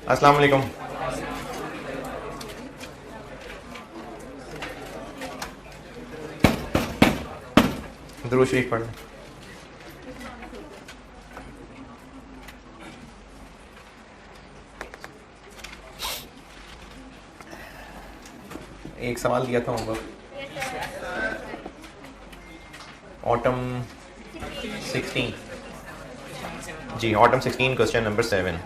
अस्सलाम वालेकुम। दुरूद शरीफ पढ़ लें। एक सवाल दिया था होमवर्क, ऑटम 16 जी, ऑटम 16 क्वेश्चन नंबर 7।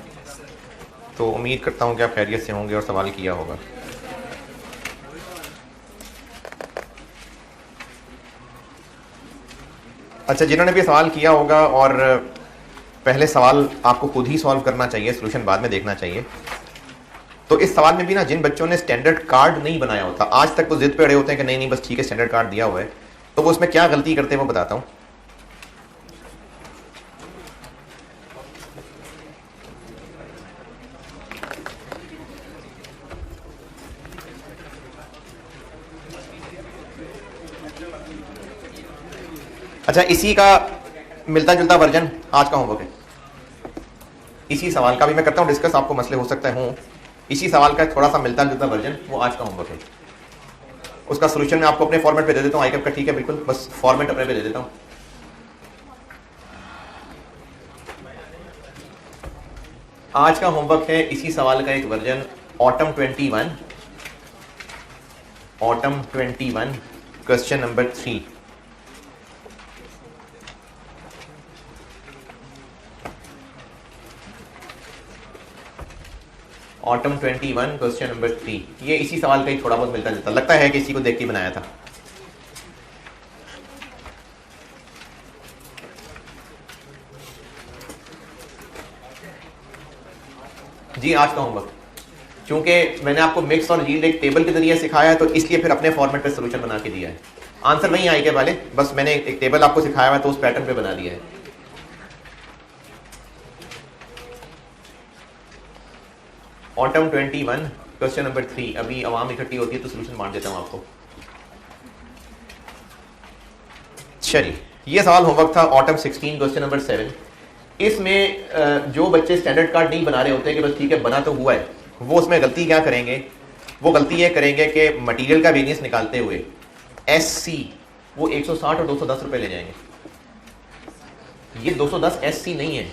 तो उम्मीद करता हूँ कि आप खैरियत से होंगे और सवाल किया होगा। अच्छा, जिन्होंने भी सवाल किया होगा और पहले सवाल आपको खुद ही सॉल्व करना चाहिए, सोल्यूशन बाद में देखना चाहिए। तो इस सवाल में भी ना, जिन बच्चों ने स्टैंडर्ड कार्ड नहीं बनाया होता, आज तक वो जिद पे अड़े होते हैं कि नहीं नहीं बस ठीक है स्टैंडर्ड कार्ड दिया हुआ है, तो वो उसमें क्या गलती करते हैं वो बताता हूँ। अच्छा, इसी का मिलता जुलता वर्जन आज का होमवर्क है। इसी सवाल का भी मैं करता हूँ डिस्कस, आपको मसले हो सकता है इसी सवाल का थोड़ा सा मिलता जुलता वर्जन वो आज का होमवर्क है। उसका सोल्यूशन मैं आपको अपने फॉर्मेट पे दे देता हूँ, आईकैप का, ठीक है, बिल्कुल, बस फॉर्मेट अपने पे दे देता हूँ। आज का होमवर्क है इसी सवाल का एक version, autumn 21 question number 3। Autumn 21 question number 3। ये इसी सवाल का ही थोड़ा बहुत मिलता जुलता लगता है कि इसी को देख के बनाया था। जी, आज का होमवर्क, क्योंकि मैंने आपको मिक्स और यील्ड एक टेबल के जरिए सिखाया है, तो इसलिए फिर अपने फॉर्मेट पे सोल्यूशन बना के दिया है। आंसर वही आएगा वाले, बस मैंने एक टेबल आपको सिखाया हुआ है तो उस पैटर्न पे बना दिया है। Autumn 21 question number 3। अभी आवाम इकट्ठी होती है तो सोल्यूशन बांट देता हूं आपको। चलिए, ये सवाल होमवर्क था ऑटम 16 क्वेश्चन नंबर 7। इसमें जो बच्चे स्टैंडर्ड कार्ड नहीं बना रहे होते कि बस ठीक है बना तो हुआ है, वो उसमें गलती क्या करेंगे, वो गलती ये करेंगे कि मटेरियल का वेरिएंस निकालते हुए SC वो 160 और 210 रुपए ले जाएंगे। ये 210 SC नहीं है,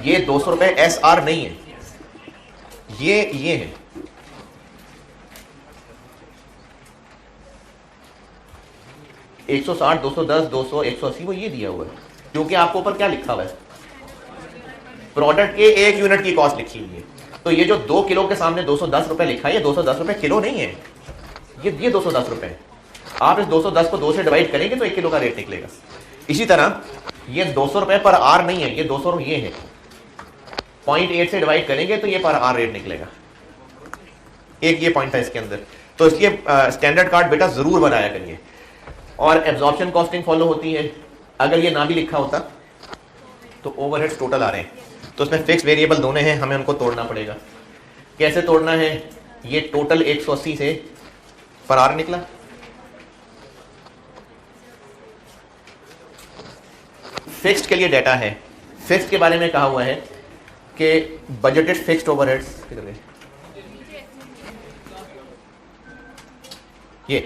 ये 200 रुपए SR नहीं है, ये है। एक 160, 210, 200, 180 वो ये दिया हुआ है, क्योंकि आपको ऊपर क्या लिखा हुआ है, प्रोडक्ट के 1 यूनिट की कॉस्ट लिखी हुई है। तो ये जो 2 किलो के सामने 210 रुपए लिखा है, ये 210 रुपए किलो नहीं है, ये 210 रुपए। आप इस 210 को 2 से डिवाइड करेंगे तो 1 किलो का रेट निकलेगा। इसी तरह ये 200 रुपए पर आर नहीं है, ये 200 ये है, 0.8 से डिवाइड करेंगे तो ये पर आर रेट निकलेगा। एक ये पॉइंट है इसके अंदर। तो इसलिए स्टैंडर्ड कार्ड बेटा जरूर बनाया करिए। और एब्जॉर्प्शन कॉस्टिंग फॉलो होती है। अगर ये ना भी लिखा होता तो ओवरहेड्स टोटल आ रहे हैं, तो उसमें फिक्स वेरिएबल दोनों हैं, हमें उनको तोड़ना पड़ेगा। कैसे तोड़ना है, ये टोटल 180 से पर आर निकला, फिक्स्ड के लिए डाटा है। फिक्स्ड के बारे में कहा हुआ है कि बजटेड फिक्स्ड ओवरहेड्स, ये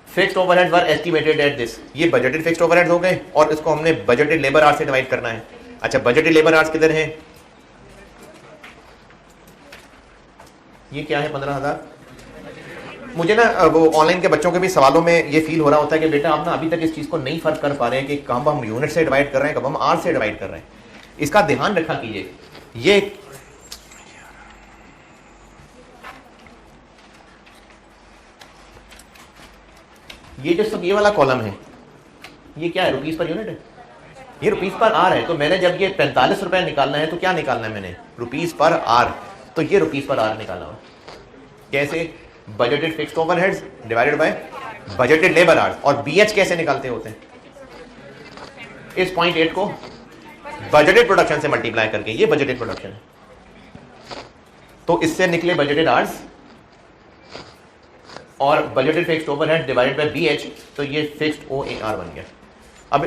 fixed overhead were estimated at this, ये बजटेड फिक्स्ड ओवरहेड्स हो गए और इसको हमने बजटेड लेबर आवर्स से डिवाइड करना है। अच्छा, बजटेड लेबर आवर्स किधर है, ये क्या है 15,000। मुझे ना वो ऑनलाइन के बच्चों के भी सवालों में ये फील हो रहा होता है कि बेटा आप ना अभी तक इस चीज को नहीं फर्क कर पा रहे हैं कि कब हम यूनिट से डिवाइड कर रहे हैं, कब हम आर से डिवाइड कर रहे हैं। इसका ध्यान रखा कीजिए। ये जो सब ये वाला कॉलम है, ये क्या है, रुपीस पर यूनिट है, ये रुपीस पर आर है। तो मैंने जब ये 45 रुपए निकालना है तो क्या निकालना है मैंने, रुपीस पर आर। तो ये रुपीस पर आर निकालना हो कैसे, budgeted fixed overheads divided by budgeted labour hours. और BH कैसे निकालते होते हैं, इस 0.8 को बजटेड प्रोडक्शन से मल्टीप्लाई करके, ये बजटेड प्रोडक्शन है, तो इससे निकले बजटेड आवर्स और budgeted fixed overhead divided by BH, तो ये फिक्स्ड OAR बन गया। अब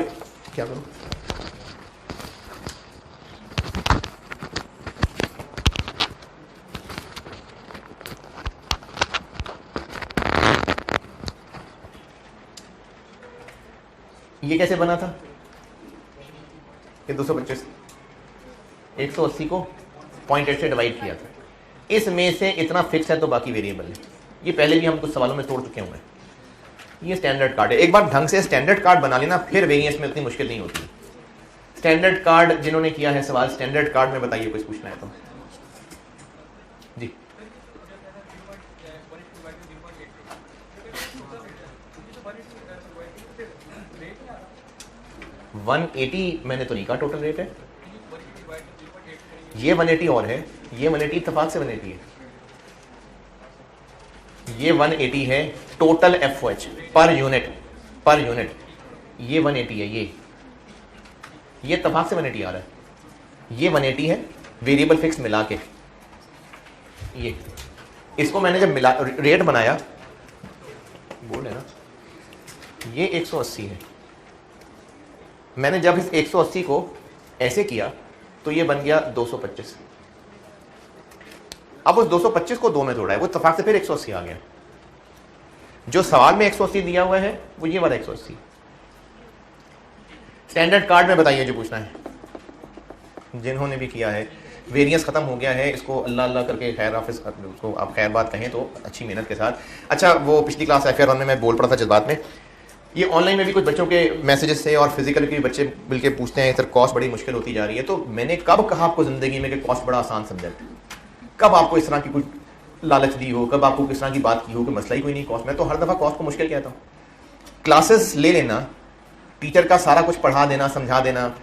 क्या करूं, ये कैसे बना था? ये 225 180 को 0.8 से डिवाइड किया था। इसमें से इतना फिक्स है तो बाकी वेरिएबल है। ये पहले भी हम कुछ सवालों में तोड़ चुके हुए हैं। ये स्टैंडर्ड कार्ड है। एक बार ढंग से स्टैंडर्ड कार्ड बना लेना, फिर वेरिएंस में उतनी मुश्किल नहीं होती। स्टैंडर्ड कार्ड जिन्होंने किया है सवाल, स्टैंडर्ड कार्ड में बताइए कुछ पूछना है तो जी। मैंने तो नहीं कहा टोटल रेट है। ये 180 और है, ये 180 इत्तेफाक से 180 है। ये 180 है टोटल एफओएच पर यूनिट, ये 180 है। ये इत्तेफाक से 180 आ रहा है। ये 180 है वेरिएबल फिक्स मिला के। ये इसको मैंने जब मिला रेट बनाया, बोल है ना, ये 180 है। मैंने जब इस 180 को ऐसे किया तो ये बन गया 225। अब उस 225 को 2 में तोड़ा है, वो इत्तेफाक से फिर 180 आ गया। जो सवाल में 180 दिया हुआ है वो ये वाला 180। स्टैंडर्ड कार्ड में बताइए जो पूछना है, जिन्होंने भी किया है। वेरिएंस खत्म हो गया है, इसको अल्लाह अल्लाह करके खैर हाफिज, उसको आप खैर बात कहें तो अच्छी मेहनत के साथ। अच्छा, वो पिछली क्लास FR 1 में मैं बोल पड़ा था जज्बात में। ये ऑनलाइन में भी कुछ बच्चों के मैसेजेस से और फिजिकल के बच्चे मिलकर पूछते हैं सर कॉस्ट बड़ी मुश्किल होती जा रही है। तो मैंने कब कहा आपको ज़िंदगी में कि कॉस्ट बड़ा आसान सब्जेक्ट? कब आपको इस तरह की कुछ लालच दी हो, कब आपको किस तरह की बात की हो कि मसला ही कोई नहीं कॉस्ट? मैं तो हर दफ़ा कॉस्ट को मुश्किल कहता हूँ। क्लासेस ले लेना, टीचर का सारा कुछ पढ़ा देना, समझा देना,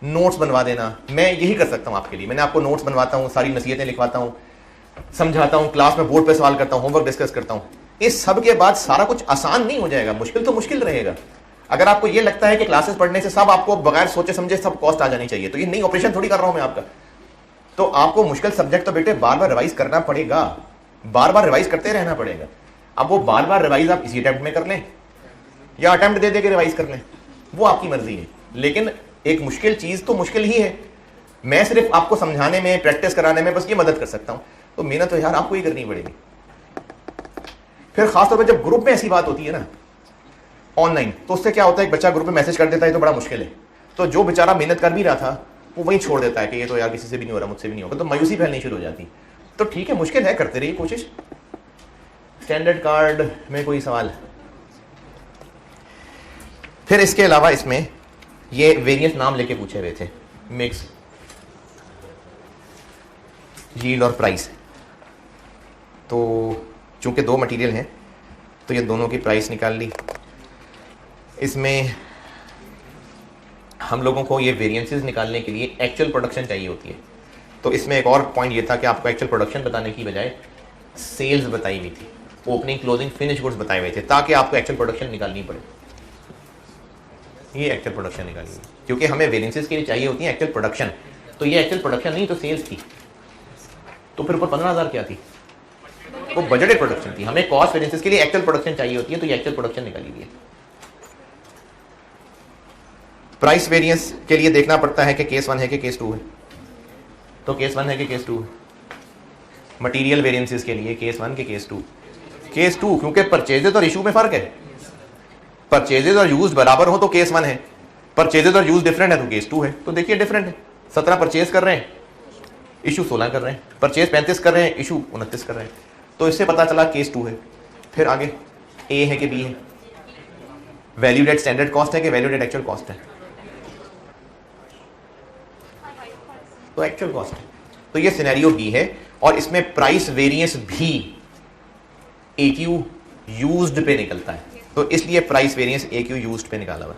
नोट्स बनवा देना, मैं यही कर सकता हूँ आपके लिए। मैंने आपको नोट्स बनवाता हूँ, सारी नसीहतें लिखवाता हूँ, समझाता हूँ, क्लास में बोर्ड पे सवाल करता हूँ, होमवर्क डिस्कस करता हूँ। इस सब के बाद सारा कुछ आसान नहीं हो जाएगा, मुश्किल तो मुश्किल रहेगा। अगर आपको ये लगता है कि क्लासेस पढ़ने से सब आपको बगैर सोचे समझे सब कॉस्ट आ जानी चाहिए, तो ये नई ऑपरेशन थोड़ी कर रहा हूं मैं आपका। तो आपको मुश्किल सब्जेक्ट तो बेटे बार बार रिवाइज करना पड़ेगा, बार बार रिवाइज करते रहना पड़ेगा। अब वो बार बार रिवाइज आप इसी अटेम्प्ट में कर लें या अटेम्प्ट दे के रिवाइज कर लें, वो आपकी मर्जी है। लेकिन एक मुश्किल चीज तो मुश्किल ही है। मैं सिर्फ आपको समझाने में, प्रैक्टिस कराने में बस ये मदद कर सकता हूं, तो मेहनत तो यार आपको ही करनी पड़ेगी। फिर खासतौर पर जब ग्रुप में ऐसी बात होती है ना ऑनलाइन, तो उससे क्या होता है, एक बच्चा ग्रुप में मैसेज कर देता है तो बड़ा मुश्किल है। तो जो बेचारा मेहनत कर भी रहा था वो वहीं छोड़ देता है कि ये तो यार किसी से भी नहीं हो रहा, मुझसे भी नहीं होगा, तो मायूसी फैलनी शुरू हो जाती। तो ठीक है, मुश्किल है, करते रहिए कोशिश। स्टैंडर्ड कार्ड में कोई सवाल? फिर इसके अलावा इसमें ये वेरिएंस नाम लेके पूछे हुए थे, मिक्स, यील्ड और प्राइस। तो चूंकि 2 मटेरियल हैं तो ये दोनों की प्राइस निकाल ली। इसमें हम लोगों को ये वेरिएंसेस निकालने के लिए एक्चुअल प्रोडक्शन चाहिए होती है। तो इसमें एक और पॉइंट ये था कि आपको एक्चुअल प्रोडक्शन बताने की बजाय सेल्स बताई हुई थी, ओपनिंग, क्लोजिंग, फिनिश गुड्स बताए हुए थे, ताकि आपको एक्चुअल प्रोडक्शन निकालनी पड़े। ये एक्चुअल प्रोडक्शन निकाली हुई, क्योंकि हमें वेरिएंसेस के लिए चाहिए होती है एक्चुअल प्रोडक्शन। तो ये एक्चुअल प्रोडक्शन नहीं तो सेल्स थी, तो फिर ऊपर 15,000 क्या थी? वो बजटेड प्रोडक्शन थी। हमें कॉस्ट वेरिएंसेस के लिए एक्चुअल प्रोडक्शन चाहिए होती है, तो ये एक्चुअल प्रोडक्शन निकाली हुई है। प्राइस वेरिएंस के लिए देखना पड़ता है कि केस 1 है कि केस 2 है। तो केस 1 है कि केस 2 है। मटेरियल वेरिएंसेस के लिए केस 1 के केस 2। केस 2 क्योंकि परचेजेज और इशू में फर्क है। परचेजेज और यूज बराबर हो तो केस 1 है, परचेजेज और यूज डिफरेंट है तो केस 2 है। तो देखिए डिफरेंट है। 17 परचेज कर रहे हैं, इशू 16 कर रहे हैं, परचेज 35 कर रहे हैं, इशू 29 कर रहे हैं। तो इससे पता चला केस 2 है। फिर आगे ए है कि बी है, वैल्यूड एट स्टैंडर्ड कॉस्ट है कि वैल्यूड एट एक्चुअल कॉस्ट है? तो एक्चुअल कॉस्ट है। तो ये सिनेरियो बी है और इसमें प्राइस वेरिएंस भी AQ यूज्ड पे निकलता है, तो इसलिए प्राइस वेरिएंस AQ यूज्ड पे निकाला हुआ।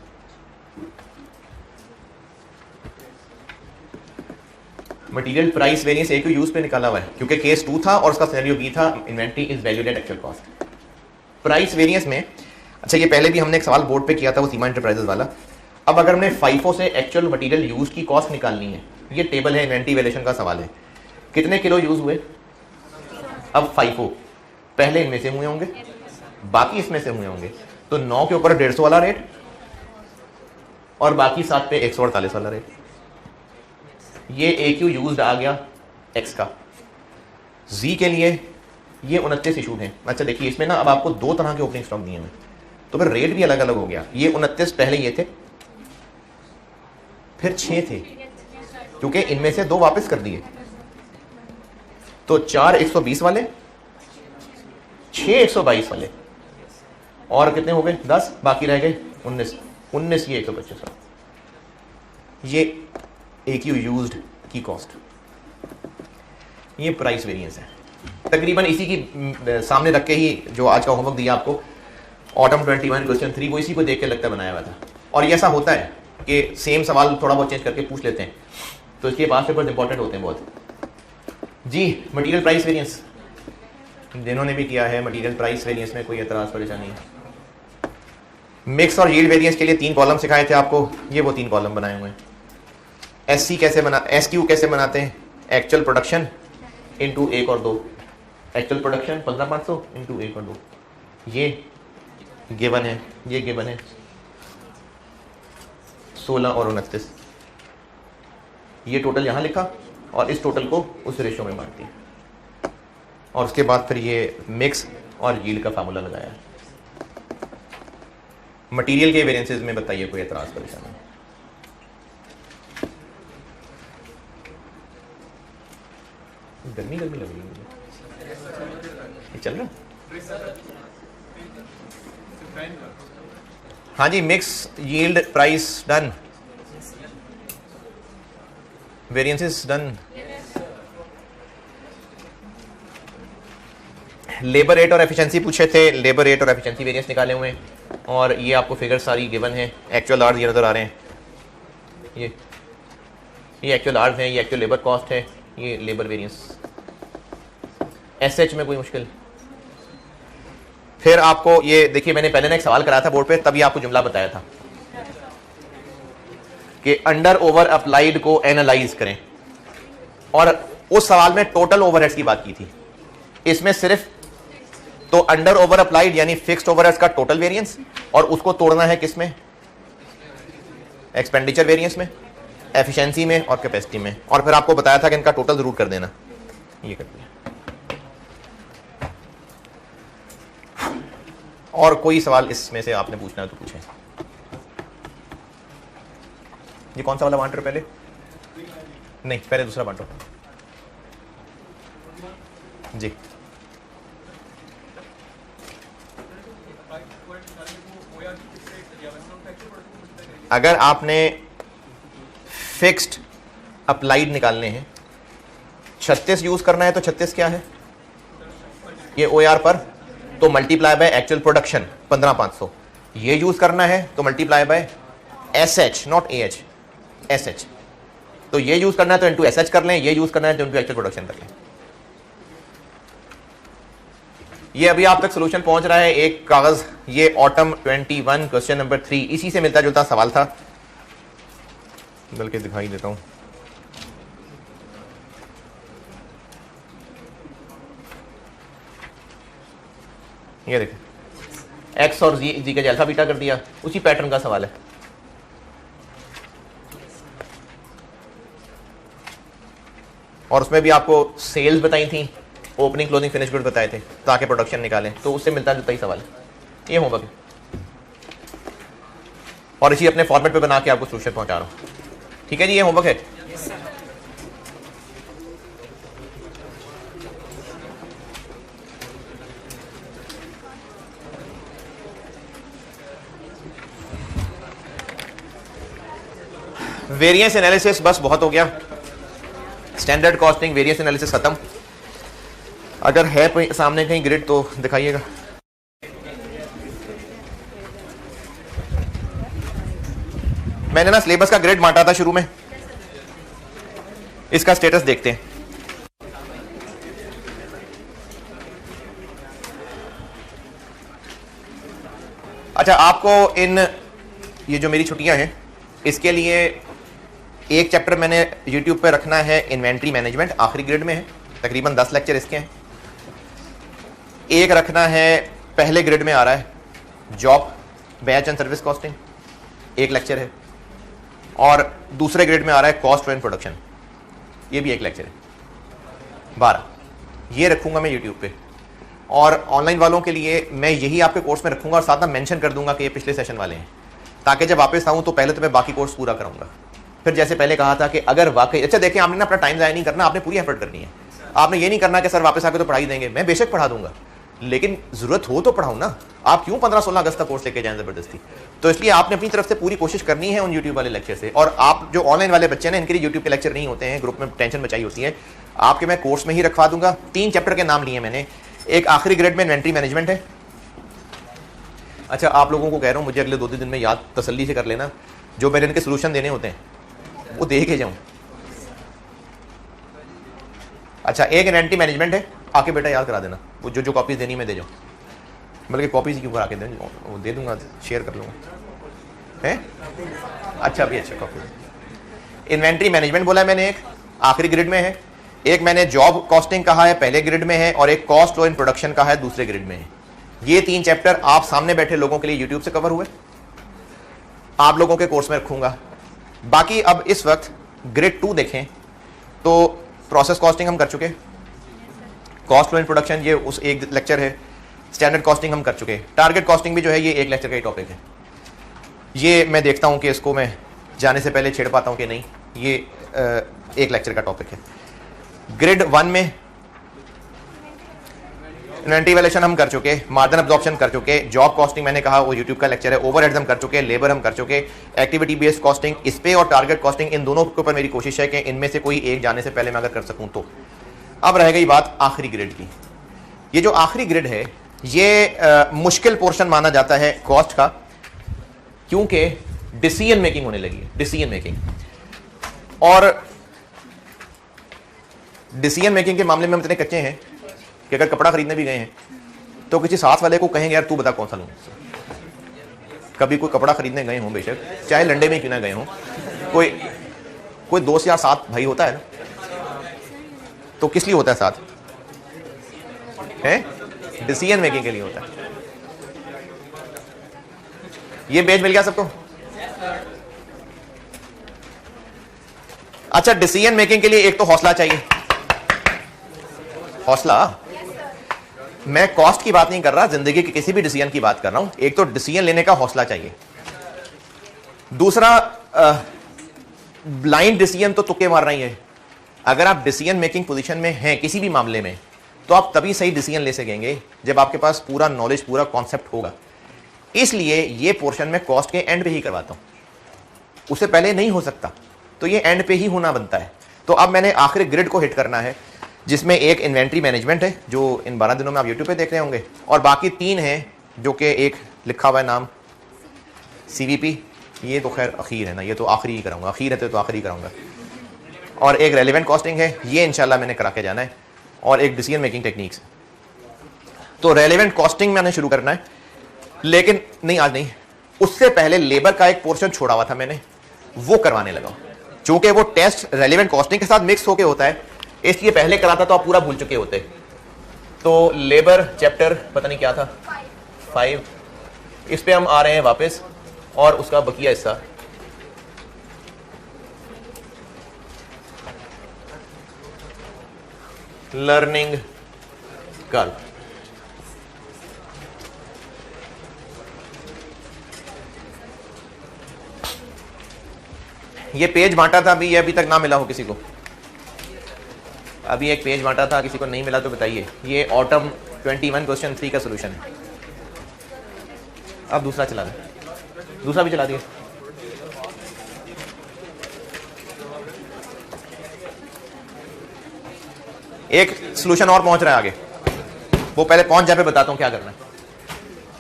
Material price variance AQ use पे निकाला हुआ है क्योंकि केस 2 था और उसका सिनेरियो बी था, inventory is valued at actual cost. Price variance में अच्छा, ये पहले भी हमने एक सवाल बोर्ड पे किया था, वो सीमा एंटरप्राइजेस वाला। अब अगर हमने FIFO से एक्चुअल मटेरियल यूज की कॉस्ट निकालनी है, ये टेबल है, इन्वेंटरी वैल्यूएशन का सवाल है, कितने किलो यूज हुए? अब FIFO पहले इनमें से हुए होंगे, बाकी इसमें से हुए होंगे, तो 9 के ऊपर 150 वाला रेट और बाकी 7 पे 148 वाला रेट। ये AQ यूज्ड आ गया X का। Z के लिए ये 29 इशूड हैं। अच्छा देखिए, इसमें ना अब आपको 2 तरह के ओपनिंग स्टॉक दिए हैं, तो फिर रेट भी अलग अलग हो गया। ये 29 पहले ये थे, फिर 6 थे, क्योंकि इनमें से 2 वापस कर दिए, तो 4 120 वाले, 6 122 वाले, और कितने हो गए 10, बाकी रह गए 19 ये 125। ये एक यूज्ड की कॉस्ट, ये प्राइस वेरिएंस है। तकरीबन इसी की सामने रख के ही जो आज का होमवर्क दिया आपको, ऑटम 21 क्वेश्चन 3, वो इसी को देख के लगता बनाया हुआ था। और ये ऐसा होता है कि सेम सवाल थोड़ा बहुत चेंज करके पूछ लेते हैं, तो इसके पास पेपर्स इंपॉर्टेंट होते हैं बहुत। जी, मटेरियल प्राइस वेरिएंस जिन्होंने भी किया है, मटेरियल प्राइस वेरिएंस में कोई एतराज परेशानी है। मिक्स और यील्ड वेरिएंस के लिए 3 कॉलम सिखाए थे आपको, ये वो 3 कॉलम बनाए हुए हैं। एससी कैसे बना, एसक्यू कैसे बनाते हैं, एक्चुअल प्रोडक्शन इंटू 1 और 2, एक्चुअल प्रोडक्शन 15500 इंटू 1 और 2, ये गिवन है, ये गिवन है 16 और 29, ये टोटल यहाँ लिखा और इस टोटल को उस रेशो में बांट दिया, और उसके बाद फिर ये मिक्स और यील्ड का फार्मूला लगाया। मटेरियल के वेरिएंसेस में बताइए कोई एतराज परेशानी? गर्मी गर्मी लग रही है मुझे, ये चल रहा? हाँ जी, mix yield price done, variances done. Labour rate और एफिशिएंसी पूछे थे, लेबर रेट और एफिशिएंसी वेरिएंस निकाले हुए हैं, और ये आपको फिगर सारी गिवन है। एक्चुअल आवर्स ये नजर आ रहे हैं, ये एक्चुअल आवर्स हैं, ये एक्चुअल लेबर कॉस्ट है, ये लेबर वेरिएंस। एसएच में कोई मुश्किल? फिर आपको ये देखिए, मैंने पहले ना एक सवाल कराया था बोर्ड पे, तभी आपको जुमला बताया था कि अंडर ओवर अप्लाइड को एनालाइज करें, और उस सवाल में टोटल ओवरहेड्स की बात की थी। इसमें सिर्फ तो अंडर ओवर अप्लाइड यानी फिक्स्ड ओवरहेड्स का टोटल वेरिएंस, और उसको तोड़ना है किसमें? एक्सपेंडिचर वेरिएंस में, एफिशिएंसी में और कैपेसिटी में, और फिर आपको बताया था कि इनका टोटल जरूर कर देना, ये कर दिया। और कोई सवाल इसमें से आपने पूछना है तो पूछें। ये कौन सा वाला बांट रहे पहले? नहीं, पहले दूसरा बांटो जी। अगर आपने फिक्स्ड अप्लाइड निकालने हैं, 36 यूज करना है, तो 36 क्या है? ये OR पर, तो मल्टीप्लाई बाय एक्चुअल प्रोडक्शन 15500। ये यूज करना है तो multiply by SH, not AH, SH। तो ये यूज करना है तो इनटू SH कर लें, ये यूज करना है तो इनटू एक्चुअल प्रोडक्शन कर लें। ये अभी आप तक सोल्यूशन पहुंच रहा है एक कागज, ये ऑटम 21 क्वेश्चन नंबर 3, इसी से मिलता जुलता सवाल था, बल्कि दिखाई देता हूं। ये देखिए, एक्स और जी का अल्फा बीटा कर दिया, उसी पैटर्न का सवाल है। और उसमें भी आपको सेल्स बताई थी, ओपनिंग क्लोजिंग फिनिश गुड बताए थे, ताकि प्रोडक्शन निकालें, तो उससे मिलता जुलता ही सवाल है। ये होमवर्क है, और इसी अपने फॉर्मेट पे बना के आपको सोल्यूशन पहुंचा रहा हूं। ठीक है जी, ये होमवर्क है। वेरिएंस एनालिसिस बस बहुत हो गया, स्टैंडर्ड कॉस्टिंग, वेरिएंस एनालिसिस खत्म। अगर है सामने कहीं ग्रिड तो दिखाइएगा। मैंने ना सिलेबस का ग्रिड बांटा था शुरू में, इसका स्टेटस देखते हैं। अच्छा, आपको इन ये जो मेरी छुट्टियां हैं, इसके लिए एक चैप्टर मैंने YouTube पे रखना है, इन्वेंट्री मैनेजमेंट, आखिरी ग्रेड में है, तकरीबन 10 लेक्चर इसके हैं। एक रखना है, पहले ग्रेड में आ रहा है, job batch and service costing, एक लेक्चर है। और दूसरे ग्रेड में आ रहा है कॉस्ट एंड प्रोडक्शन, ये भी एक लेक्चर है, 12। ये रखूंगा मैं YouTube पे, और ऑनलाइन वालों के लिए मैं यही आपके कोर्स में रखूंगा, और साथ में मेंशन कर दूंगा कि ये पिछले सेशन वाले हैं, ताकि जब वापस आऊँ तो पहले तो मैं बाकी कोर्स पूरा कराऊंगा। फिर जैसे पहले कहा था कि अगर वाकई, अच्छा देखें, आपने ना अपना टाइम ज़ाया नहीं करना, आपने पूरी एफर्ट करनी है। आपने ये नहीं करना कि सर वापस आके तो पढ़ाई देंगे, मैं बेशक पढ़ा दूंगा, लेकिन ज़रूरत हो तो पढ़ाऊँ ना। आप क्यों 15-16 अगस्त तक कोर्स लेके जाएं ज़बरदस्ती? तो इसलिए आपने अपनी तरफ से पूरी कोशिश करनी है उन यूट्यूब वाले लेक्चर से। और आप जो ऑनलाइन वाले बच्चे हैं, इनके लिए यूट्यूब के लेक्चर नहीं होते हैं, ग्रुप में टेंशन मचाई होती है। आपके मैं कोर्स में ही रखवा दूंगा। 3 चैप्टर के नाम लिए मैंने। एक आखिरी ग्रेड में इन्वेंट्री मैनेजमेंट है। अच्छा, आप लोगों को कह रहा हूँ मुझे अगले 2-3 दिन में याद तसल्ली से कर लेना, जो मेरे इनके सोल्यूशन देने होते हैं वो दे के जाऊँ। अच्छा, एक इन्वेंट्री मैनेजमेंट है, आके बेटा याद करा देना, वो जो कॉपीज देनी मैं दे जाऊँ, बल्कि कॉपीज क्यों करा के दें, वो दे दूंगा, शेयर कर लूँगा, है? अच्छा, अभी अच्छा कॉपी। इन्वेंट्री मैनेजमेंट बोला है मैंने, एक आखिरी ग्रेड में है। एक मैंने जॉब कॉस्टिंग कहा है, पहले ग्रेड में है, और एक कॉस्ट लो इन प्रोडक्शन का है, दूसरे ग्रेड में है। ये 3 चैप्टर आप सामने बैठे लोगों के लिए यूट्यूब से कवर हुए, आप लोगों के कोर्स में रखूंगा। बाकी अब इस वक्त ग्रेड 2 देखें तो प्रोसेस कॉस्टिंग हम कर चुके, कॉस्ट लो इन प्रोडक्शन ये उस एक लेक्चर है, स्टैंडर्ड कॉस्टिंग हम कर चुके, टारगेट कॉस्टिंग भी जो है ये एक लेक्चर का ही टॉपिक है। ये मैं देखता हूं कि इसको मैं जाने से पहले छेड़ पाता हूं कि नहीं, ये एक लेक्चर का टॉपिक है। ग्रेड 1 में इन्वेंट्री वैल्यूएशन हम कर चुके, मार्जिन अब्जॉर्प्शन कर चुके, जॉब कॉस्टिंग मैंने कहा वो यूट्यूब का लेक्चर है, ओवरहेड्स हम कर चुके, लेबर हम कर चुके, एक्टिविटी बेस्ड कॉस्टिंग, इस पे और टारगेट कॉस्टिंग, इन दोनों के ऊपर मेरी कोशिश है कि इनमें से कोई एक जाने से पहले मैं अगर कर सकूं तो। अब रह गई बात आखिरी ग्रेड की। ये जो आखिरी ग्रेड है ये मुश्किल पोर्शन माना जाता है कॉस्ट का, क्योंकि डिसीजन मेकिंग होने लगी है, डिसीजन मेकिंग। और डिसीजन मेकिंग के मामले में हम इतने कच्चे हैं कि अगर कपड़ा खरीदने भी गए हैं तो किसी साथ वाले को कहेंगे यार तू बता कौन सा लूं। कभी कोई कपड़ा खरीदने गए हों, बेशक चाहे लंडे में क्यों ना गए हों, कोई दोस्त या साथ भाई होता है ना, तो किस लिए होता है साथ? है डिसीजन मेकिंग के लिए होता है। ये पेज मिल गया सबको? अच्छा, डिसीजन मेकिंग के लिए एक तो हौसला चाहिए। हौसला, मैं कॉस्ट की बात नहीं कर रहा, जिंदगी के किसी भी डिसीजन की बात कर रहा हूं। एक तो डिसीजन लेने का हौसला चाहिए, दूसरा ब्लाइंड डिसीजन तो तुक्के मार रही है। अगर आप डिसीजन मेकिंग पोजीशन में हैं किसी भी मामले में, तो आप तभी सही डिसीजन ले सकेंगे जब आपके पास पूरा नॉलेज, पूरा कॉन्सेप्ट होगा। इसलिए ये पोर्शन में कॉस्ट के एंड पे ही करवाता हूं, उससे पहले नहीं हो सकता, तो ये एंड पे ही होना बनता है। तो अब मैंने आखिरी ग्रिड को हिट करना है, जिसमें एक इन्वेंट्री मैनेजमेंट है जो इन 12 दिनों में आप यूट्यूब पे देख रहे होंगे, और बाकी 3 हैं जो कि एक लिखा हुआ है नाम CVP, ये तो खैर अखीर है ना, ये तो आखिरी ही कराऊंगा, अखीर है तो आखिरी कराऊंगा। और एक रेलिवेंट कॉस्टिंग है, ये इंशाल्लाह मैंने करा के जाना है, और एक डिसीजन मेकिंग टेक्निक्स। तो रेलिवेंट कॉस्टिंग मैंने शुरू करना है, लेकिन नहीं आज नहीं, उससे पहले लेबर का एक पोर्शन छोड़ा हुआ था मैंने, वो करवाने लगा। चूंकि वो टेस्ट रेलिवेंट कॉस्टिंग के साथ मिक्स होके होता है, इसलिए पहले कराता तो आप पूरा भूल चुके होते। तो लेबर चैप्टर पता नहीं क्या था 5, इस पे हम आ रहे हैं वापस, और उसका बकिया हिस्सा लर्निंग कर्व। ये पेज बांटा था अभी, ये अभी तक ना मिला हो किसी को? अभी एक पेज बांटा था, किसी को नहीं मिला तो बताइए। ये ऑटम 21 क्वेश्चन 3 का सोल्यूशन है। अब दूसरा चला दें, दूसरा भी चला दिए। एक सोल्यूशन और पहुंच रहा है आगे, वो पहले पहुंच जाए, बताता हूं क्या करना है।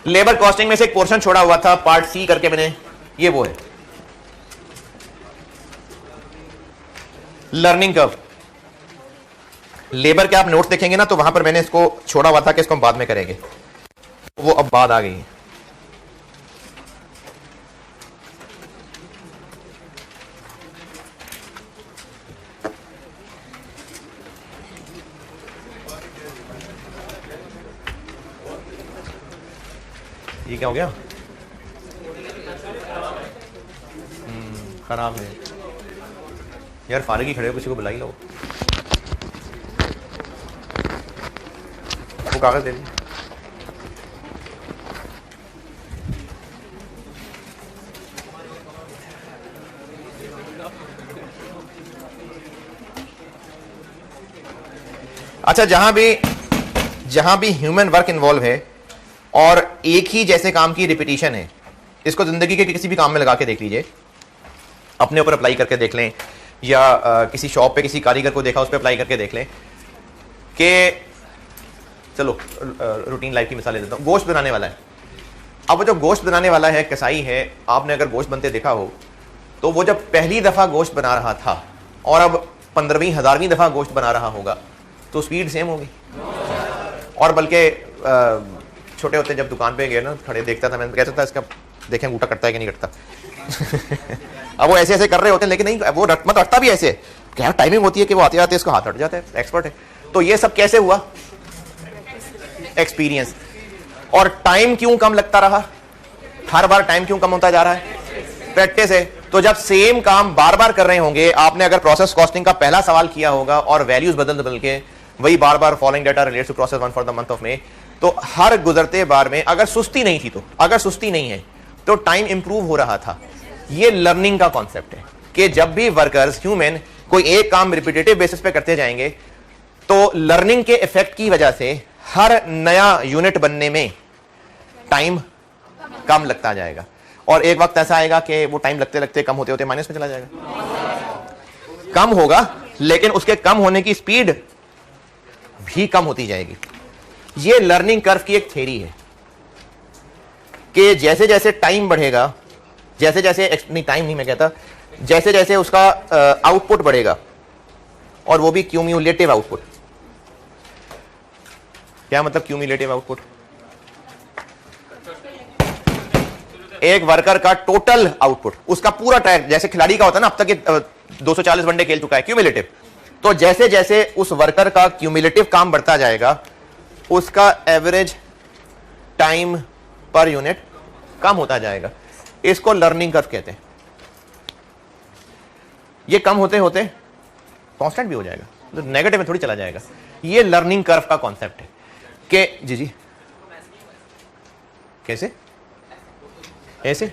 लेबर कॉस्टिंग में से एक पोर्शन छोड़ा हुआ था, पार्ट C करके मैंने, ये वो है लर्निंग कर्व। लेबर के आप नोट्स देखेंगे ना, तो वहां पर मैंने इसको छोड़ा हुआ था कि इसको हम बाद में करेंगे, वो अब बाद आ गई है। ये क्या हो गया? खराब है यार, फारिग ही खड़े हो, किसी को बुला ही लो। वो कागज दे दीजिए। अच्छा, जहां भी ह्यूमन वर्क इन्वॉल्व है और एक ही जैसे काम की रिपीटिशन है, इसको जिंदगी के किसी भी काम में लगा के देख लीजिए, अपने ऊपर अप्लाई करके देख लें, या किसी शॉप पे किसी कारीगर को देखा उस पर अप्लाई करके देख लें कि चलो रूटीन लाइफ की मिसाल ले देता हूँ। गोश्त बनाने वाला है, अब वो जो गोश्त बनाने वाला है, कसाई है, आपने अगर गोश्त बनते देखा हो तो वो जब पहली दफ़ा गोश्त बना रहा था और अब 15वीं 1000वीं दफ़ा गोश्त बना रहा होगा तो स्पीड सेम होगी। और बल्कि छोटे होते जब दुकान पे गए ना, खड़े देखता था, मैं कहता था इसका देखें अंगूठा कटता है कि नहीं कटता। अब वो ऐसे ऐसे कर रहे होते हैं, लेकिन नहीं, वो रखता भी ऐसे, क्या टाइमिंग होती है कि वो आते आते इसका हाथ हट जाता है, एक्सपर्ट है। तो ये सब कैसे हुआ? एक्सपीरियंस। और टाइम क्यों कम लगता रहा? हर बार टाइम क्यों कम होता जा रहा है? प्रैक्टिस है। तो जब सेम काम बार बार कर रहे होंगे, आपने अगर प्रोसेस कॉस्टिंग का पहला सवाल किया होगा और वैल्यूज बदल के वही बार बार following data relates to process 1 for the month of May, तो हर गुजरते बार में अगर सुस्ती नहीं थी, तो अगर सुस्ती नहीं है तो टाइम इंप्रूव हो रहा था। ये लर्निंग का कॉन्सेप्ट है कि जब भी वर्कर्स ह्यूमन कोई एक काम रिपीटेटिव बेसिस पे करते जाएंगे तो लर्निंग के इफेक्ट की वजह से हर नया यूनिट बनने में टाइम कम लगता जाएगा, और एक वक्त ऐसा आएगा कि वो टाइम लगते लगते कम होते होते माइनस में चला जाएगा। कम होगा, लेकिन उसके कम होने की स्पीड भी कम होती जाएगी। ये लर्निंग कर्व की एक थ्योरी है कि जैसे जैसे टाइम बढ़ेगा, जैसे जैसे नहीं, टाइम नहीं मैं कहता, जैसे जैसे उसका आउटपुट बढ़ेगा, और वो भी क्यूम्युलेटिव आउटपुट। क्या मतलब क्यूम्युलेटिव आउटपुट? एक वर्कर का टोटल आउटपुट, उसका पूरा ट्रैक, जैसे खिलाड़ी का होता है ना, अब तक 240 वनडे खेल चुका है, क्यूम्युलेटिव। तो जैसे जैसे उस वर्कर का क्यूम्युलेटिव काम बढ़ता जाएगा, उसका एवरेज टाइम पर यूनिट कम होता जाएगा। इसको लर्निंग कर्व कहते हैं। ये कम होते होते कांस्टेंट भी हो जाएगा, तो नेगेटिव में थोड़ी चला जाएगा। ये लर्निंग कर्व का कॉन्सेप्ट है कि जी कैसे ऐसे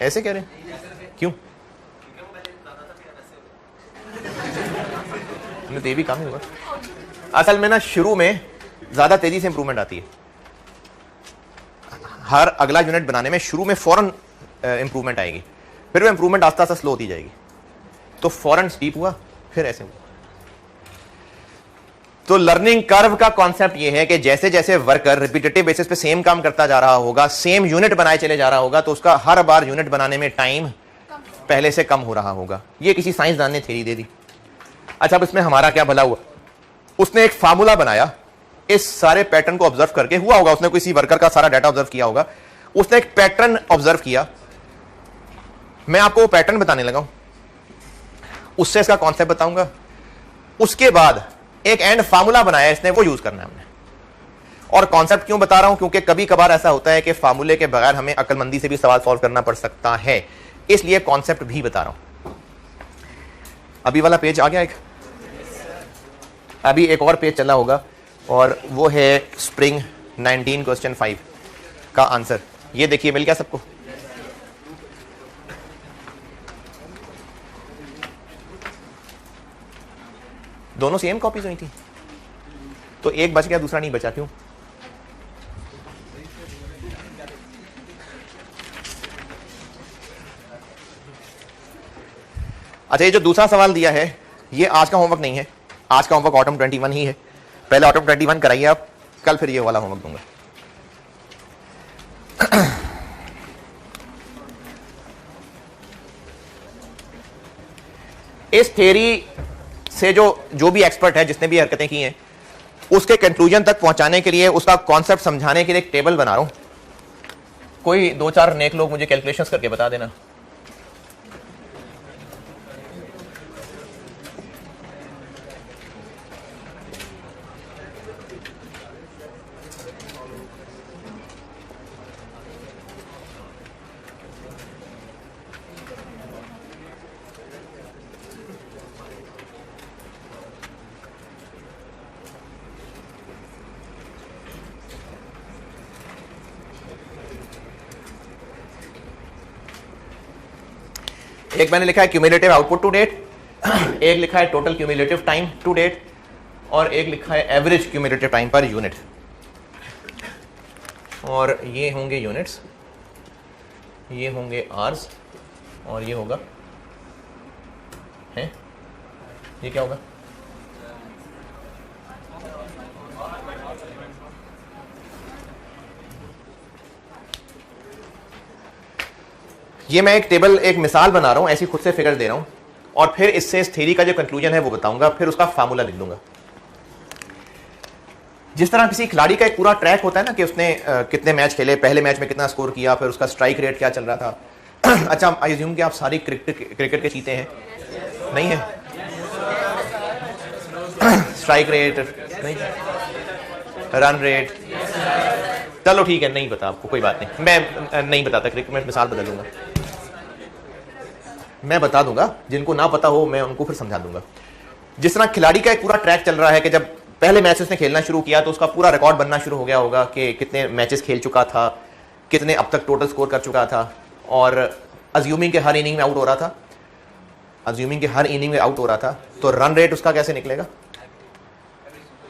ऐसे कह रहे हैं, क्यों? तो ये भी काम ही होगा। असल में ना, शुरू में ज्यादा तेजी से इंप्रूवमेंट आती है। हर अगला यूनिट बनाने में शुरू में फौरन इंप्रूवमेंट आएगी, फिर वो इंप्रूवमेंट आस्ता आस्ता स्लो होती जाएगी। तो फौरन स्टीप हुआ, फिर ऐसे हुआ। तो लर्निंग कर्व का कॉन्सेप्ट ये है कि जैसे जैसे वर्कर रिपीटेटिव बेसिस पे सेम काम करता जा रहा होगा, सेम यूनिट बनाए चले जा रहा होगा, तो उसका हर बार यूनिट बनाने में टाइम पहले से कम हो रहा होगा। ये किसी साइंसदान ने थ्योरी दे दी। अच्छा, अब इसमें हमारा क्या भला हुआ? उसने एक फार्मूला बनाया, इस सारे पैटर्न को ऑब्जर्व करके। हुआ होगा उसने किसी वर्कर का सारा डाटा ऑब्जर्व किया होगा, उसने एक पैटर्न ऑब्जर्व किया। मैं आपको वो पैटर्न बताने लगा हूं, उससे इसका कॉन्सेप्ट बताऊंगा। उसके बाद एक एंड फार्मूला बनाया इसने, वो यूज करना है हमने। और कॉन्सेप्ट क्यों बता रहा हूं? क्योंकि कभी कभार ऐसा होता है कि फार्मूले के बगैर हमें अक्लमंदी से भी सवाल सॉल्व करना पड़ सकता है, इसलिए कॉन्सेप्ट भी बता रहा हूं। अभी वाला पेज आ गया, एक अभी एक और पेज चला होगा, और वो है स्प्रिंग 19 क्वेश्चन 5 का आंसर। ये देखिए, मिल गया सबको? दोनों सेम कॉपीज हुई थी, तो एक बच गया, दूसरा नहीं बचा, क्यों? अच्छा, ये जो दूसरा सवाल दिया है, ये आज का होमवर्क नहीं है। आज का होमवर्क ऑटम 21 ही है। पहले ऑटम 21 कराइए आप, कल फिर ये वाला होमवर्क दूंगा। इस थ्योरी से जो भी एक्सपर्ट है, जिसने भी हरकतें की हैं, उसके कंक्लूजन तक पहुंचाने के लिए, उसका कॉन्सेप्ट समझाने के लिए एक टेबल बना रहा हूं। कोई 2-4 नेक लोग मुझे कैलकुलेशंस करके बता देना। एक मैंने लिखा है क्यूमुलेटिव आउटपुट टू डेट, एक लिखा है total cumulative time to date, और एक लिखा है average cumulative time per unit, और ये होंगे यूनिट्स, ये होंगे आवर्स, और ये होगा है, ये क्या होगा? ये मैं एक टेबल, एक मिसाल बना रहा हूं, ऐसी खुद से फिगर दे रहा हूं, और फिर इससे इस थ्योरी का जो कंक्लूजन है वो बताऊंगा, फिर उसका फार्मूला लिख दूंगा। जिस तरह किसी खिलाड़ी का एक पूरा ट्रैक होता है ना कि उसने कितने मैच खेले, पहले मैच में कितना स्कोर किया, फिर उसका स्ट्राइक रेट क्या चल रहा था। अच्छा, आई अज्यूम कि आप सारी क्रिकेट के चीते हैं, नहीं है? स्ट्राइक रेट नहीं, रन रेट, चलो ठीक है, नहीं पता आपको, कोई बात नहीं, मैं नहीं बताता क्रिकेट में, मिसाल बदल दूंगा, मैं बता दूंगा, जिनको ना पता हो मैं उनको फिर समझा दूंगा। जिस तरह खिलाड़ी का एक पूरा ट्रैक चल रहा है कि जब पहले मैच उसने खेलना शुरू किया तो उसका पूरा रिकॉर्ड बनना शुरू हो गया होगा कि कितने मैचेस खेल चुका था, कितने अब तक टोटल स्कोर कर चुका था, और अज्यूमिंग के हर इनिंग में आउट हो रहा था, अज्यूमिंग के हर इनिंग में आउट हो रहा था, तो रन रेट उसका कैसे निकलेगा?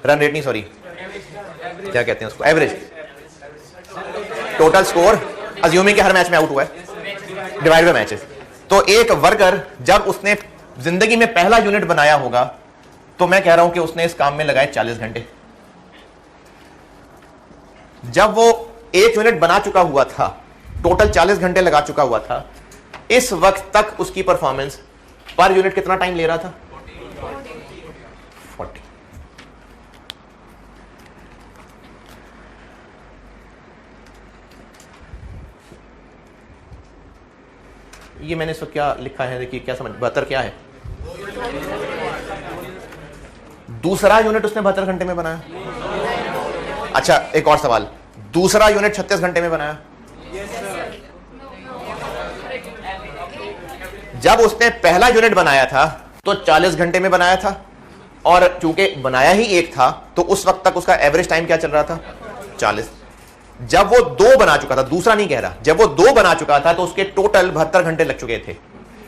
रन रेट नहीं, सॉरी, क्या कहते हैं उसको, एवरेज टोटल स्कोर, अज्यूमिंग के हर मैच में आउट हुआ है, डिवाइड बाय मैचेस। तो एक वर्कर जब उसने जिंदगी में पहला यूनिट बनाया होगा, तो मैं कह रहा हूं कि उसने इस काम में लगाए 40 घंटे। जब वो एक यूनिट बना चुका हुआ था, टोटल 40 घंटे लगा चुका हुआ था, इस वक्त तक उसकी परफॉर्मेंस पर यूनिट कितना टाइम ले रहा था? 40। ये मैंने इस वक्त क्या लिखा है, देखिए क्या समझ, 72 क्या है? दूसरा यूनिट उसने 72 घंटे में बनाया। अच्छा, एक और सवाल, दूसरा यूनिट 36 घंटे में बनाया। जब उसने पहला यूनिट बनाया था तो 40 घंटे में बनाया था, और चूंकि बनाया ही एक था तो उस वक्त तक उसका एवरेज टाइम क्या चल रहा था? 40। जब वो 2 बना चुका था, दूसरा नहीं कह रहा, जब वो 2 बना चुका था तो उसके टोटल 72 घंटे लग चुके थे।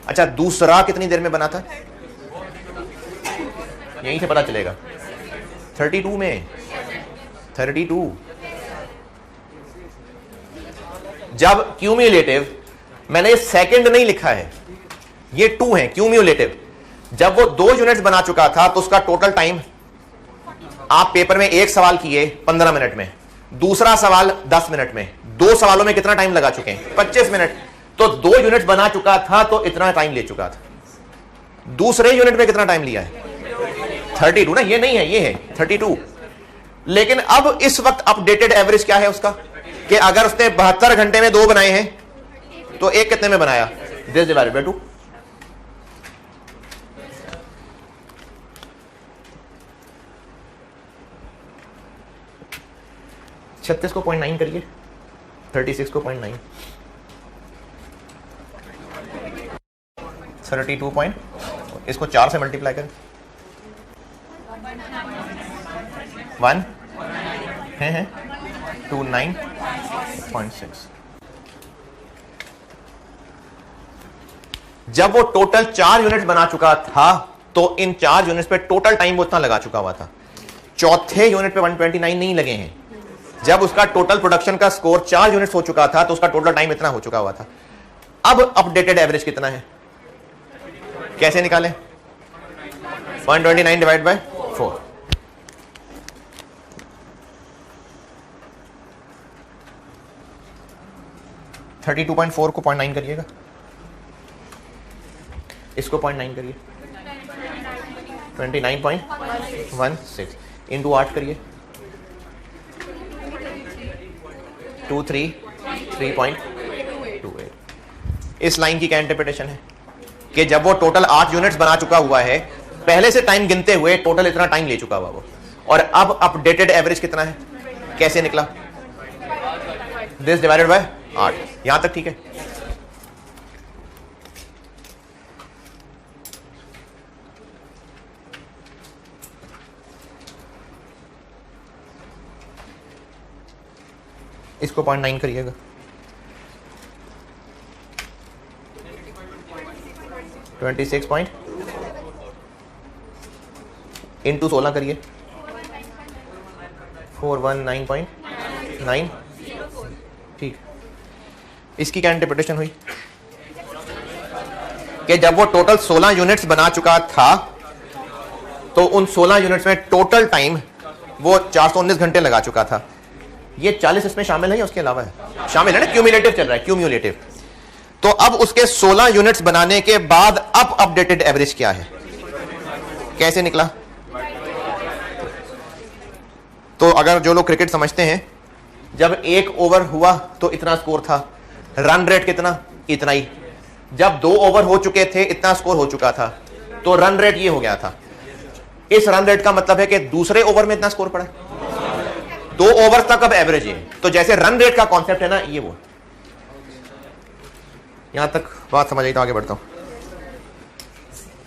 अच्छा, दूसरा कितनी देर में बना था? यहीं से पता चलेगा, 32 में, 32। जब क्यूम्युलेटिव, मैंने सेकंड नहीं लिखा है, ये 2 है क्यूम्युलेटिव। जब वो 2 यूनिट्स बना चुका था तो उसका टोटल टाइम, आप पेपर में एक सवाल किए 15 मिनट में, दूसरा सवाल 10 मिनट में, 2 सवालों में कितना टाइम लगा चुके हैं? 25 मिनट। तो 2 यूनिट्स बना चुका था तो इतना टाइम ले चुका था। दूसरे यूनिट में कितना टाइम लिया है? 32 ना, ये नहीं है, ये है 32। लेकिन अब इस वक्त अपडेटेड एवरेज क्या है उसका, कि अगर उसने 72 घंटे में 2 बनाए हैं तो एक कितने में बनाया? This divided by 2। छत्तीस को 0.9 करिए, 36 को 0.9, 32 इसको 4 से मल्टीप्लाई करें, 1 है 29.6। जब वो टोटल 4 यूनिट्स बना चुका था तो इन 4 यूनिट्स पे टोटल टाइम वो उतना लगा चुका हुआ था। चौथे यूनिट पे 129 नहीं लगे हैं। जब उसका टोटल प्रोडक्शन का स्कोर 4 यूनिट्स हो चुका था तो उसका टोटल टाइम इतना हो चुका हुआ था। अब अपडेटेड एवरेज कितना है, कैसे निकालें? 129 डिवाइड बाय 4। थर्टी 2.4 को 0.9 करिएगा, इसको 0.9 करिए, 29.16 इंटू 8 करिए, 233.28। इस लाइन की क्या इंटरप्रिटेशन है कि जब वो टोटल 8 यूनिट्स बना चुका हुआ है, पहले से टाइम गिनते हुए टोटल इतना टाइम ले चुका हुआ वो, और अब अपडेटेड एवरेज कितना है, कैसे निकला? This divided by 8। यहां तक ठीक है? इसको 0.9 करिएगा, 26 इंटू 16 करिए, 419.9, ठीक। इसकी क्या इंटरप्रिटेशन हुई कि जब वो टोटल 16 यूनिट्स बना चुका था तो उन 16 यूनिट्स में टोटल टाइम वो 419 घंटे लगा चुका था। ये 40 इसमें शामिल है या उसके अलावा है? शामिल है ना, क्यूमुलेटिव चल रहा है, क्यूमुलेटिव। तो अब उसके 16 यूनिट्स बनाने के बाद अब अपडेटेड एवरेज क्या है, कैसे निकला? तो अगर जो लोग क्रिकेट समझते हैं, जब 1 ओवर हुआ तो इतना स्कोर था, रन रेट कितना, इतना ही। जब 2 ओवर हो चुके थे इतना स्कोर हो चुका था, तो रन रेट ये हो गया था। इस रन रेट का मतलब है कि दूसरे ओवर में इतना स्कोर पड़ा, 2 ओवर तक अब एवरेज है। तो जैसे रन रेट का कॉन्सेप्ट है ना, ये वो। यहां तक बात समझ आई तो आगे बढ़ता हूं।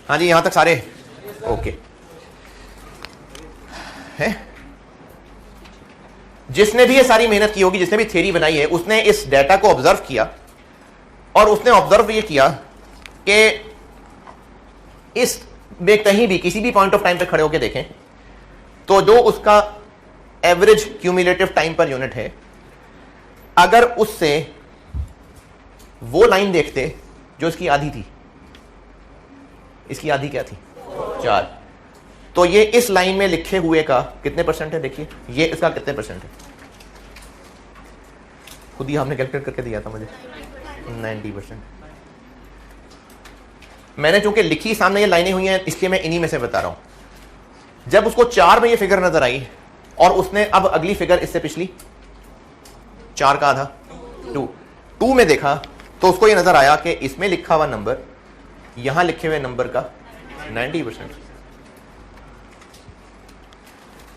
हाँ जी, यहां तक सारे ओके है। जिसने भी ये सारी मेहनत की होगी, जिसने भी थ्योरी बनाई है, उसने इस डाटा को ऑब्जर्व किया और उसने ऑब्जर्व ये किया कि इस में कहीं भी किसी भी पॉइंट ऑफ टाइम पे खड़े होकर देखें तो जो उसका average cumulative time per unit है, अगर उससे वो लाइन देखते जो इसकी आधी थी, इसकी आधी क्या थी, 4, तो ये इस लाइन में लिखे हुए का कितने परसेंट है? देखिए ये इसका कितने परसेंट है, खुद ही आपने कैलकुलेट करके दिया था मुझे, 90%। मैंने चूंकि लिखी सामने ये लाइनें हुई हैं इसलिए मैं इन्हीं में से बता रहा हूं। जब उसको 4 में ये फिगर नजर आई और उसने अब अगली फिगर इससे पिछली 4 का आधा 2 में देखा, तो उसको ये नजर आया कि इसमें लिखा हुआ नंबर यहां लिखे हुए नंबर का 90%।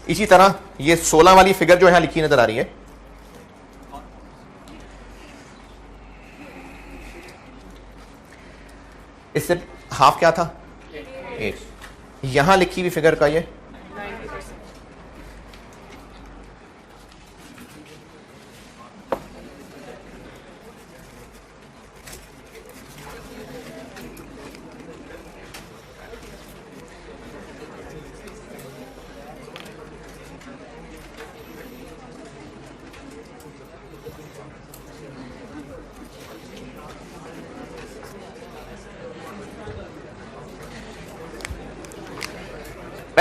इसी तरह ये 16 वाली फिगर जो यहां लिखी नजर आ रही है, इससे हाफ क्या था, 1। यहां लिखी हुई फिगर का ये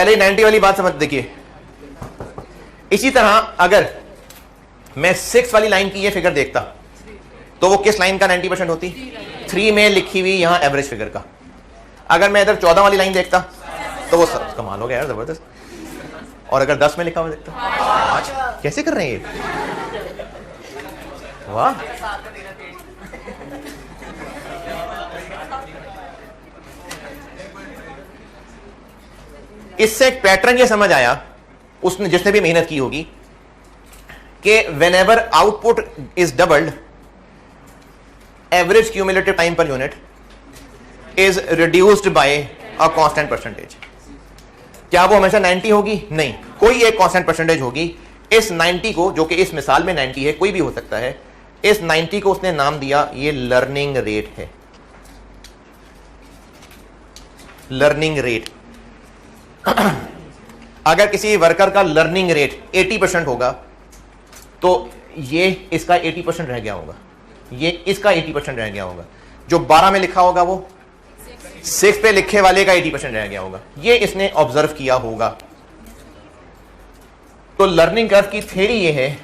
90 वाली बात समझ देखिए। इसी तरह अगर मैं 6 वाली लाइन की ये फिगर देखता तो वो किस लाइन का 90% होती, 3 में लिखी हुई यहां एवरेज फिगर का। अगर मैं इधर 14 वाली लाइन देखता तो वो सब कमाल हो गया यार, जबरदस्त। और अगर 10 में लिखा हुआ देखता, आज कैसे कर रहे हैं ये, वाह। इससे एक पैटर्न ये समझ आया उसने, जिसने भी मेहनत की होगी, कि whenever output is doubled, average cumulative time per unit is reduced by a constant percentage. क्या वो हमेशा 90 होगी? नहीं, कोई एक कांस्टेंट परसेंटेज होगी। इस 90 को, जो कि इस मिसाल में 90 है, कोई भी हो सकता है, इस 90 को उसने नाम दिया ये लर्निंग रेट है। लर्निंग रेट अगर किसी वर्कर का लर्निंग रेट 80% होगा तो ये इसका 80% रह गया होगा, ये इसका 80% रह गया होगा। जो 12 में लिखा होगा वो 6 पे लिखे वाले का 80% रह गया होगा। ये इसने ऑब्जर्व किया होगा। तो लर्निंग कर्व की थ्योरी ये है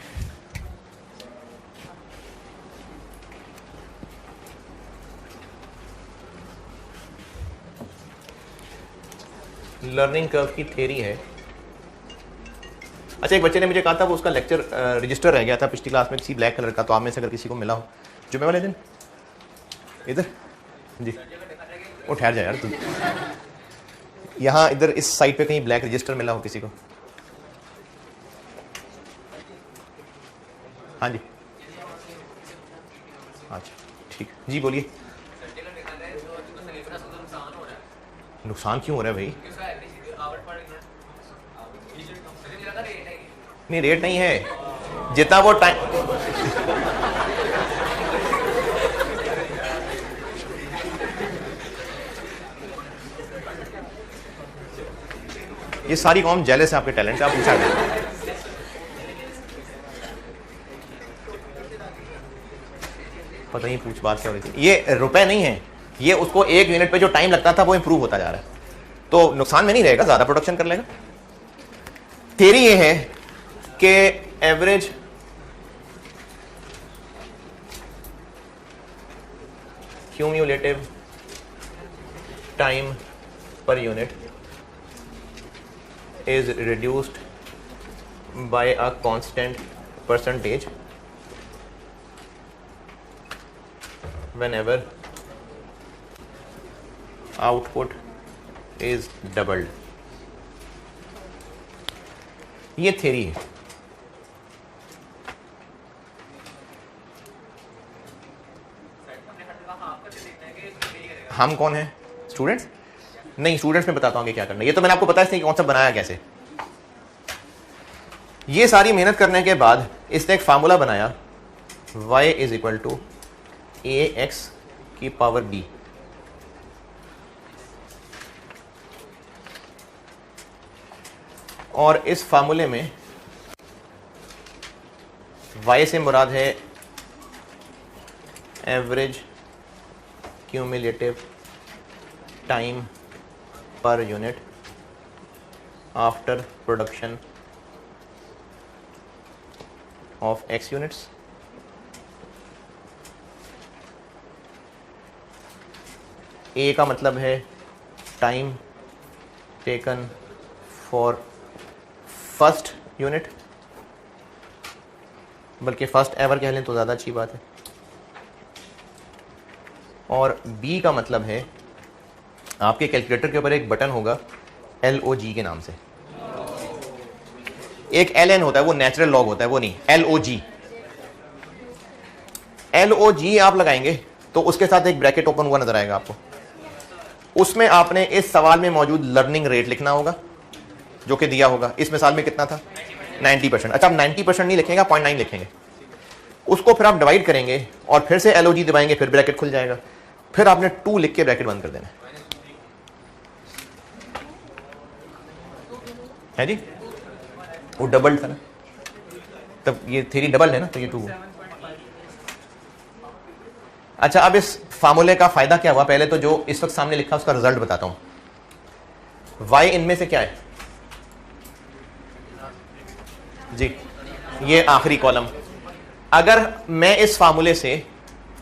लर्निंग कर्व की थ्योरी है। अच्छा, एक बच्चे ने मुझे कहा था वो उसका लेक्चर रजिस्टर रह गया था पिछली क्लास में किसी ब्लैक कलर का, तो आप में से अगर किसी को मिला हो जुम्मे वाले दिन, इधर जी वो ठहर जाए यार तू, यहाँ इधर इस साइड पे कहीं ब्लैक रजिस्टर मिला हो किसी को? हाँ जी, अच्छा ठीक जी, बोलिए। नुकसान क्यों हो रहा है भाई? नहीं, रेट नहीं है, जितना वो टाइम ये सारी कौम जेलस है आपके टैलेंट से, आप पूछा गया। पता नहीं पूछ बात क्या हो रही थी। ये रुपए नहीं है, ये उसको एक यूनिट पे जो टाइम लगता था वो इंप्रूव होता जा रहा है, तो नुकसान में नहीं रहेगा, ज्यादा प्रोडक्शन कर लेगा। थ्योरी ये है कि average cumulative time per unit is reduced by a constant percentage whenever output is doubled। ये थ्योरी है। हम कौन हैं? स्टूडेंट्स? नहीं, स्टूडेंट्स में बताता हूँ कि क्या करना है। ये तो मैंने आपको बताया इसने कॉन्सेप्ट बनाया कैसे। ये सारी मेहनत करने के बाद इसने एक फार्मूला बनाया, y is equal to ax की पावर b। और इस फार्मूले में y से मुराद है average cumulative time per unit after production of x units. a का मतलब है time taken for first unit, बल्कि फर्स्ट एवर कह लें तो ज़्यादा अच्छी बात है। और b का मतलब है, आपके कैलकुलेटर के ऊपर एक बटन होगा LOG के नाम से, एक LN होता है वो नेचुरल लॉग होता है, वो नहीं, LOG। LOG आप लगाएंगे तो उसके साथ एक ब्रैकेट ओपन हुआ नजर आएगा आपको, उसमें आपने इस सवाल में मौजूद लर्निंग रेट लिखना होगा जो कि दिया होगा। इस मिसाल में कितना था? 90%। अच्छा, आप 90% नहीं लिखेंगे, 0.9 लिखेंगे। उसको फिर आप डिवाइड करेंगे और फिर से LOG दबाएंगे, फिर ब्रैकेट खुल जाएगा, फिर आपने 2 लिख के ब्रैकेट बंद कर देना है जी। वो डबल था ना, तब ये थ्योरी डबल है ना, तो ये 2। अच्छा, अब इस फार्मूले का फायदा क्या हुआ? पहले तो जो इस वक्त सामने लिखा उसका रिजल्ट बताता हूं। y इनमें से क्या है जी? ये आखिरी कॉलम। अगर मैं इस फार्मूले से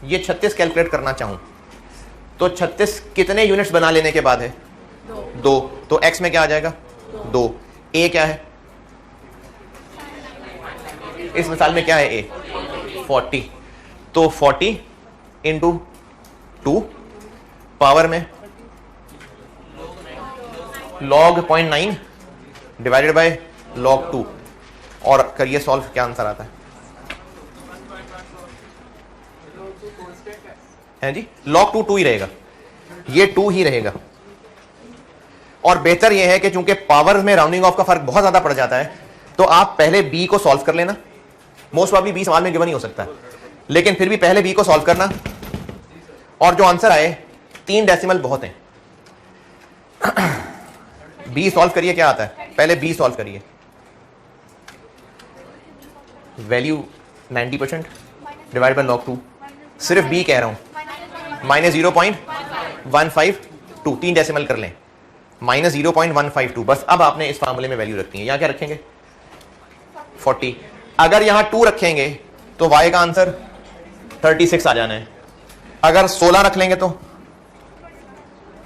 ये 36 कैलकुलेट करना चाहूं तो 36 कितने यूनिट्स बना लेने के बाद है? 2। तो x में क्या आ जाएगा? 2। a क्या है इस मिसाल में? क्या है a? 40। तो 40 इंटू 2 पावर में log 0.9 डिवाइडेड बाय log 2, और करिए सॉल्व, क्या आंसर आता है जी? log 2 ही रहेगा, ये 2 ही रहेगा। और बेहतर यह है कि चूंकि पावर में राउंडिंग ऑफ का फर्क बहुत ज्यादा पड़ जाता है, तो आप पहले b को सॉल्व कर लेना। मोस्ट प्रॉब्ली b सवाल में गिवन ही हो सकता है, लेकिन फिर भी पहले b को सॉल्व करना, और जो आंसर आए 3 डेसिमल बहुत हैं। b सॉल्व करिए, क्या आता है? पहले b सॉल्व करिए। वैल्यू 90% डिवाइड बाय log 2, सिर्फ b कह रहा हूं, माइनस 0.152, 3 डेसिमल कर लें, माइनस 0.152 बस। अब आपने इस फार्मूले में वैल्यू रखनी है। यहां क्या रखेंगे? 40। अगर यहां 2 रखेंगे तो y का आंसर 36 आ जाना है। अगर 16 रख लेंगे तो,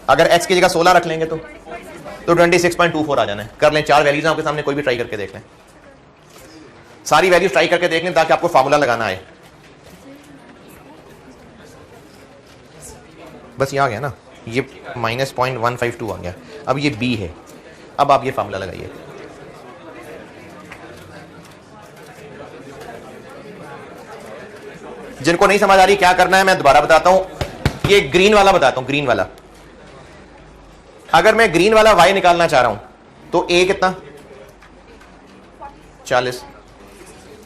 अगर x की जगह 16 रख लेंगे तो 26.24 आ जाना है। कर लें, 4 वैल्यूज आपके सामने, कोई भी ट्राई करके देख लें, सारी वैल्यूज ट्राई करके देख लें ताकि आपको फार्मूला लगाना आए। बस ये आ गया ना, ये माइनस 0.152 आ गया। अब ये b है, अब आप ये फार्मूला लगाइए। जिनको नहीं समझ आ रही क्या करना है मैं दोबारा बताता हूं। ये ग्रीन वाला बताता हूं, ग्रीन वाला। अगर मैं ग्रीन वाला y निकालना चाह रहा हूं तो a कितना? 40।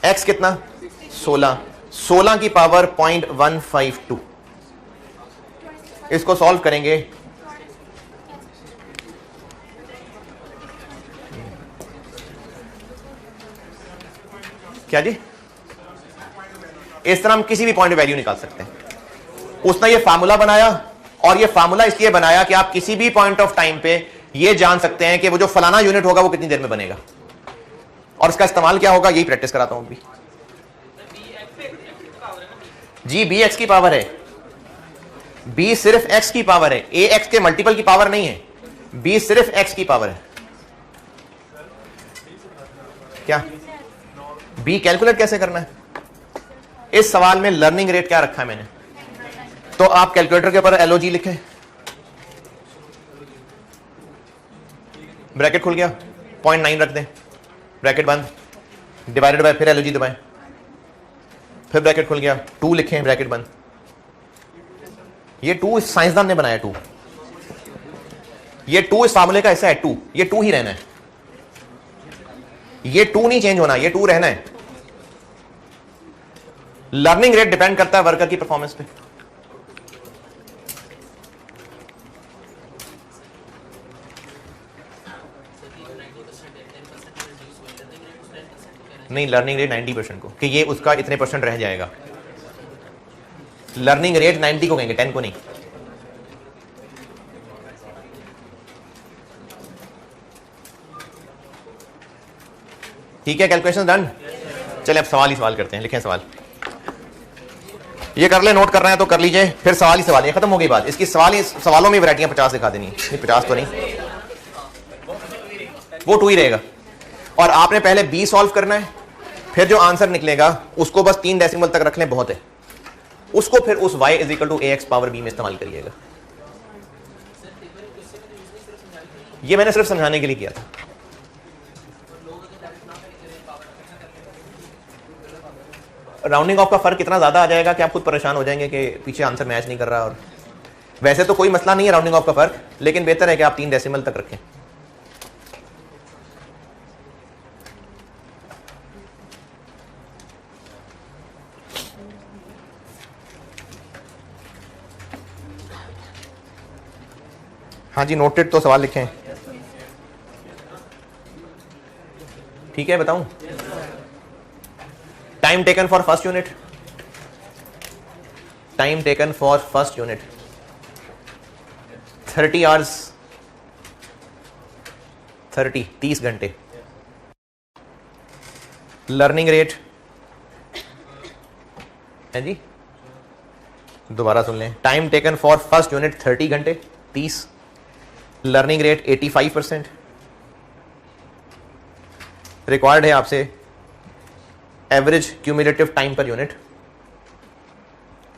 x कितना? 16। 16 की पावर 0.152। इसको सॉल्व करेंगे, क्या जी? इस तरह हम किसी भी पॉइंट पे वैल्यू निकाल सकते हैं। उसने ये फार्मूला बनाया, और ये फार्मूला इसलिए बनाया कि आप किसी भी पॉइंट ऑफ टाइम पे ये जान सकते हैं कि वो जो फलाना यूनिट होगा वो कितनी देर में बनेगा, और इसका इस्तेमाल क्या होगा, यही प्रैक्टिस कराता हूं अभी। जी बी एक्स की पावर है, बी सिर्फ एक्स की पावर है, ए एक्स के मल्टीपल की पावर नहीं है, बी सिर्फ एक्स की पावर है। क्या बी कैलकुलेट कैसे करना है? इस सवाल में लर्निंग रेट क्या रखा है मैंने, तो आप कैलकुलेटर के ऊपर एलओजी लिखें, ब्रैकेट खुल गया, 0.9 रख दें, ब्रैकेट बंद, डिवाइडेड बाय, फिर एलओजी दबाएं, फिर ब्रैकेट खुल गया, 2 लिखें, ब्रैकेट बंद। ये 2 इस साइंसदान ने बनाया, 2, ये 2 इस फार्मूले का हिस्सा है, 2, ये 2 ही रहना है, ये 2 नहीं चेंज होना, ये 2 रहना है। लर्निंग रेट डिपेंड करता है वर्कर की परफॉर्मेंस पे। नहीं, लर्निंग रेट 90% को, कि ये उसका इतने % रह जाएगा। लर्निंग रेट 90 को कहेंगे, 10 को नहीं। ठीक है, कैलकुलेशन डन। चलिए अब सवाल ही सवाल करते हैं, लिखें सवाल, ये कर ले, नोट कर रहे हैं तो कर लीजिए, फिर सवाल ही सवाल, ये खत्म हो गई बात। इसकी सवालों में वैरायटियां 50 दिखा देनी, नहीं 50 तो नहीं, वो 2 ही रहेगा। और आपने पहले बी सॉल्व करना है, फिर जो आंसर निकलेगा उसको बस 3 डेसिमल तक रख लें, बहुत है, उसको फिर उस y = ax पावर b में इस्तेमाल करिएगा। ये मैंने सिर्फ समझाने के लिए किया था। राउंडिंग ऑफ का फर्क इतना ज्यादा आ जाएगा कि आप खुद परेशान हो जाएंगे कि पीछे आंसर मैच नहीं कर रहा। और वैसे तो कोई मसला नहीं है राउंडिंग ऑफ का फर्क, लेकिन बेहतर है कि आप 3 डेसिमल तक रखें। हाँ जी, नोटेड, तो सवाल लिखें। ठीक है, बताऊं? Time taken for first unit, time taken for first unit 30 hours, 30 घंटे। लर्निंग रेट है जी, दोबारा सुन लें, time taken for first unit 30 घंटे, 30। Learning rate 85%। रिक्वायर्ड है आपसे average cumulative time per unit,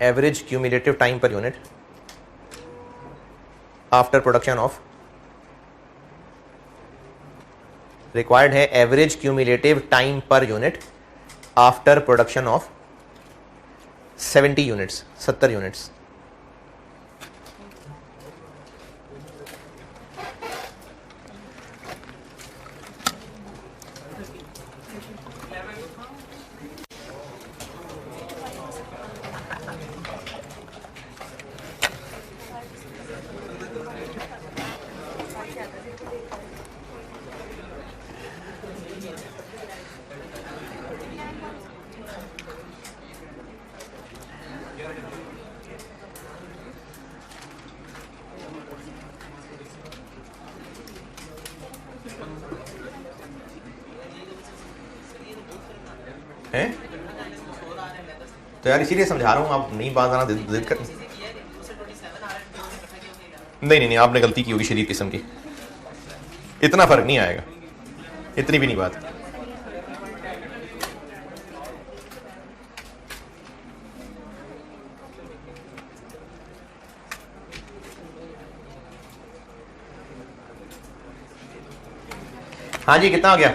average cumulative time per unit after production of, required है average cumulative time per unit after production of 70 units, 70 units. हैं? तो यार इसीलिए समझा रहा हूँ, आप नहीं बात आना जिद कर। नहीं, आपने गलती की होगी शरीर किस्म की, इतना फर्क नहीं आएगा, इतनी भी नहीं बात। हाँ जी, कितना आ गया?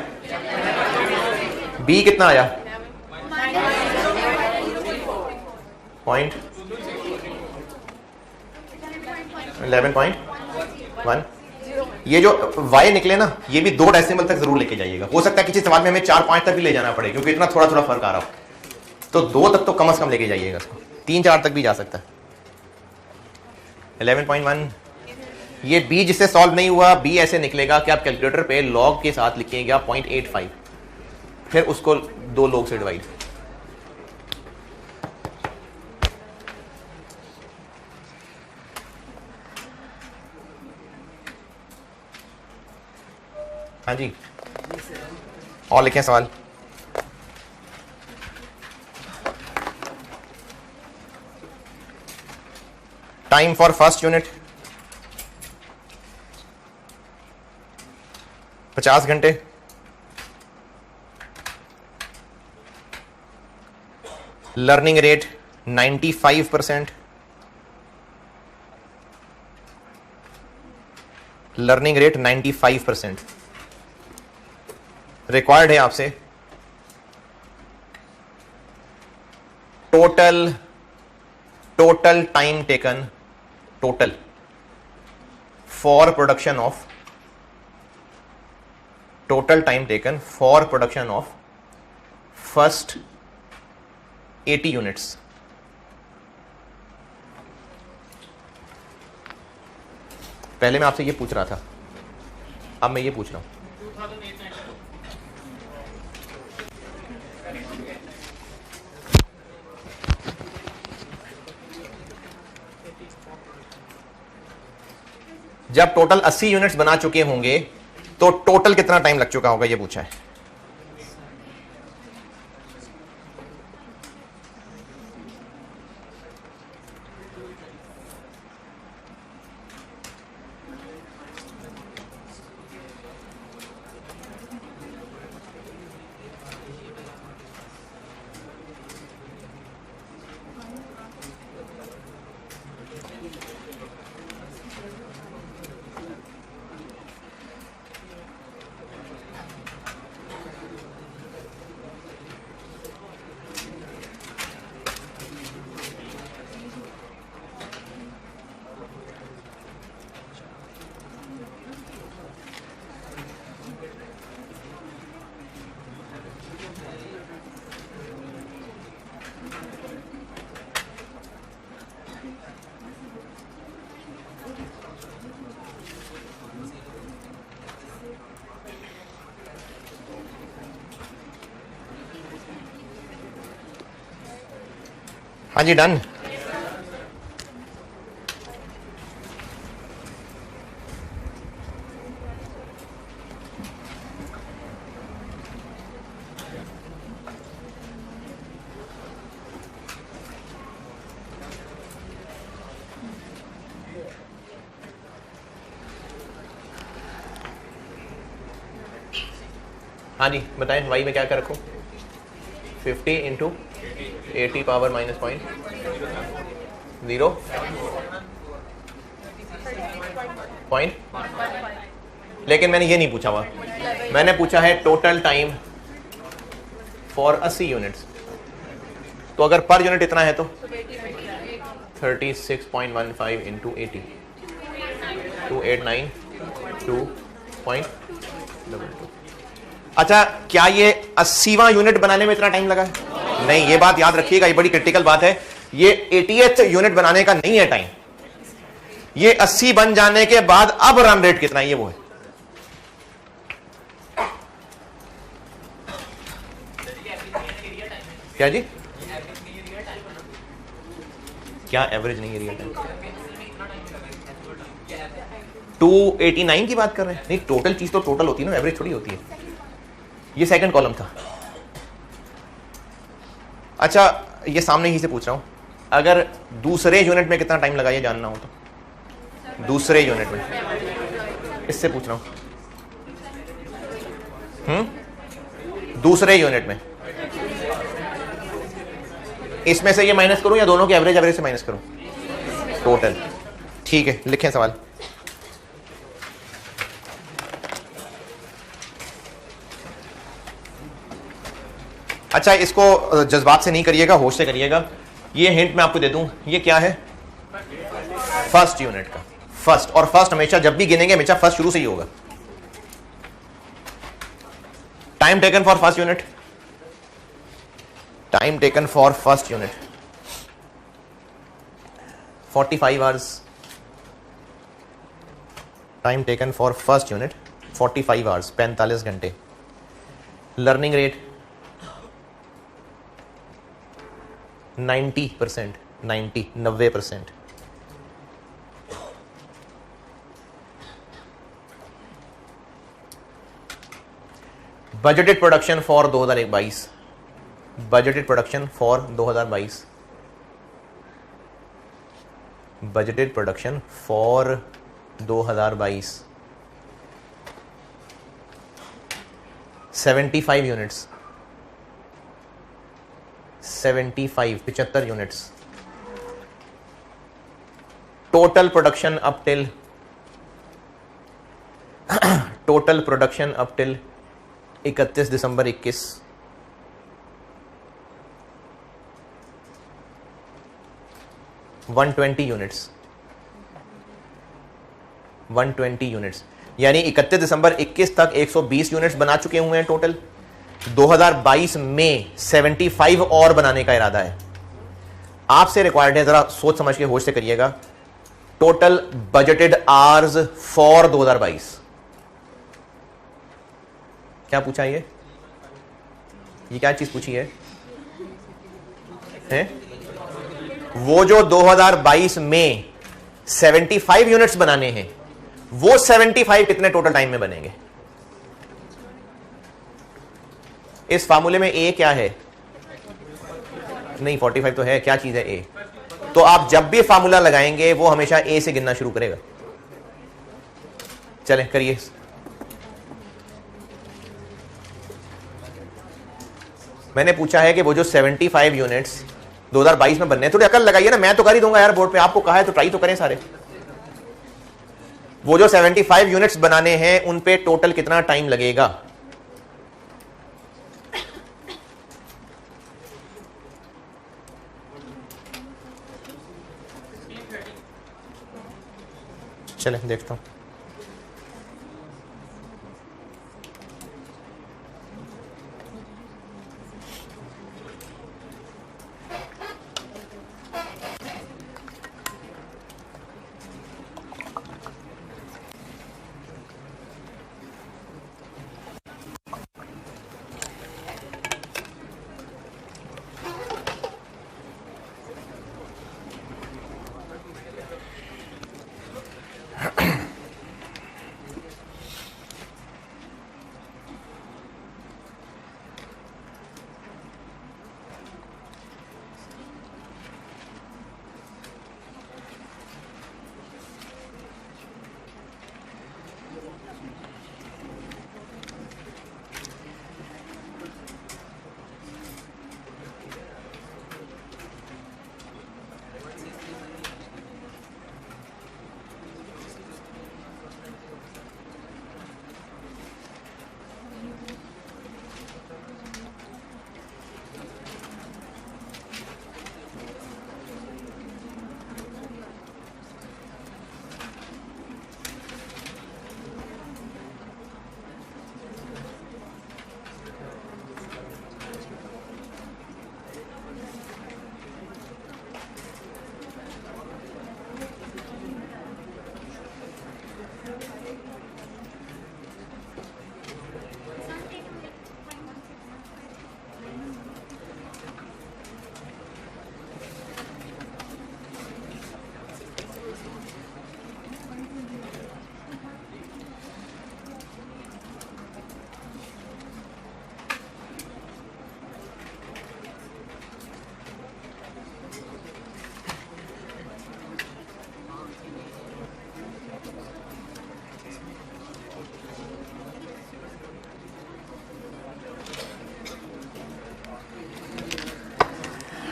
बी कितना आया? पॉइंट 11.1। ये जो y निकले ना, ये भी 2 डेसिमल तक जरूर लेके जाइएगा। हो सकता है किसी सवाल में हमें 4-5 तक भी ले जाना पड़े, क्योंकि इतना थोड़ा फर्क आ रहा हो, तो 2 तक तो कम से कम लेके जाइएगा इसको, 3-4 तक भी जा सकता है। 11.1। ये b जिससे सॉल्व नहीं हुआ, b ऐसे निकलेगा कि आप कैलकुलेटर पे लॉग के साथ लिखिएगा 0.85, फिर उसको 2 लॉग से डिवाइड। हाँ जी, और लिखें सवाल। टाइम फॉर फर्स्ट यूनिट 50 घंटे, learning rate 95%, learning rate 95%। Required है आपसे total time taken, total for production of, total time taken for production of first 80 units. पहले मैं आपसे ये पूछ रहा था, अब मैं ये पूछ रहा हूं। जब टोटल 80 यूनिट्स बना चुके होंगे तो टोटल कितना टाइम लग चुका होगा, ये पूछा है। हाँ जी, डन। हाँ जी बताएं, वाई में क्या कर रखूं? 50 into 80 power minus point 0 point. लेकिन मैंने ये नहीं पूछा हुआ, मैंने पूछा है टोटल टाइम फॉर 80 यूनिट्स। तो अगर पर यूनिट इतना है तो 36.15 इंटू 80 289.2.22। अच्छा, क्या ये 80वां यूनिट बनाने में इतना टाइम लगा है? नहीं, ये बात याद रखिएगा, ये बड़ी क्रिटिकल बात है। ये 80th यूनिट बनाने का नहीं है टाइम, ये 80 बन जाने के बाद अब रन रेट कितना है, ये वो है। क्या जी? क्या एवरेज नहीं है रियल टाइम? 289 की बात कर रहे हैं? नहीं, टोटल चीज तो टोटल होती है ना, एवरेज थोड़ी होती है। ये सेकंड कॉलम था। अच्छा, ये सामने ही से पूछ रहा हूं, अगर दूसरे यूनिट में कितना टाइम लगा ये जानना हो तो, दूसरे यूनिट में, इससे पूछ रहा हूं। दूसरे यूनिट में, इसमें से ये माइनस करूं या दोनों के एवरेज से माइनस करूं? टोटल। ठीक है, लिखें सवाल। अच्छा, इसको जज्बात से नहीं करिएगा, होश से करिएगा। ये हिंट मैं आपको दे दूं, ये क्या है? फर्स्ट यूनिट का फर्स्ट, और फर्स्ट हमेशा जब भी गिनेंगे हमेशा फर्स्ट शुरू से ही होगा। Time taken for first unit, time taken for first unit 45 hours. Time taken for first unit 45 hours, 45 घंटे। Learning rate 90%, 90%। Budgeted production for 2022, budgeted production for 2022, budgeted production for 2022 75 units, 75 units. Total production up till total production up till 31 December 21 120 units, 120 units, यानी 31 दिसंबर 21 तक 120 units बना चुके हुए हैं total. 2022 में 75 और बनाने का इरादा है। आपसे रिक्वायर्ड है, जरा सोच समझ के होश से करिएगा, टोटल बजटेड आवर्स फॉर 2022। क्या पूछा ये क्या चीज पूछी है? वो जो 2022 में 75 यूनिट्स बनाने हैं, वो 75 कितने टोटल टाइम में बनेंगे? इस फार्मूले में ए क्या है? नहीं 45 तो है, क्या चीज है ए? तो आप जब भी फार्मूला लगाएंगे वो हमेशा ए से गिनना शुरू करेगा। चले करिए। मैंने पूछा है कि वो जो 75 यूनिट्स 2022 में बनने, थोड़ी अकल लगाइए ना, मैं तो कर ही दूंगा यार बोर्ड पे, आपको कहा है तो ट्राई तो करें सारे। वो जो 75 यूनिट्स बनाने हैं उन पे टोटल कितना टाइम लगेगा? चले देखता हूं।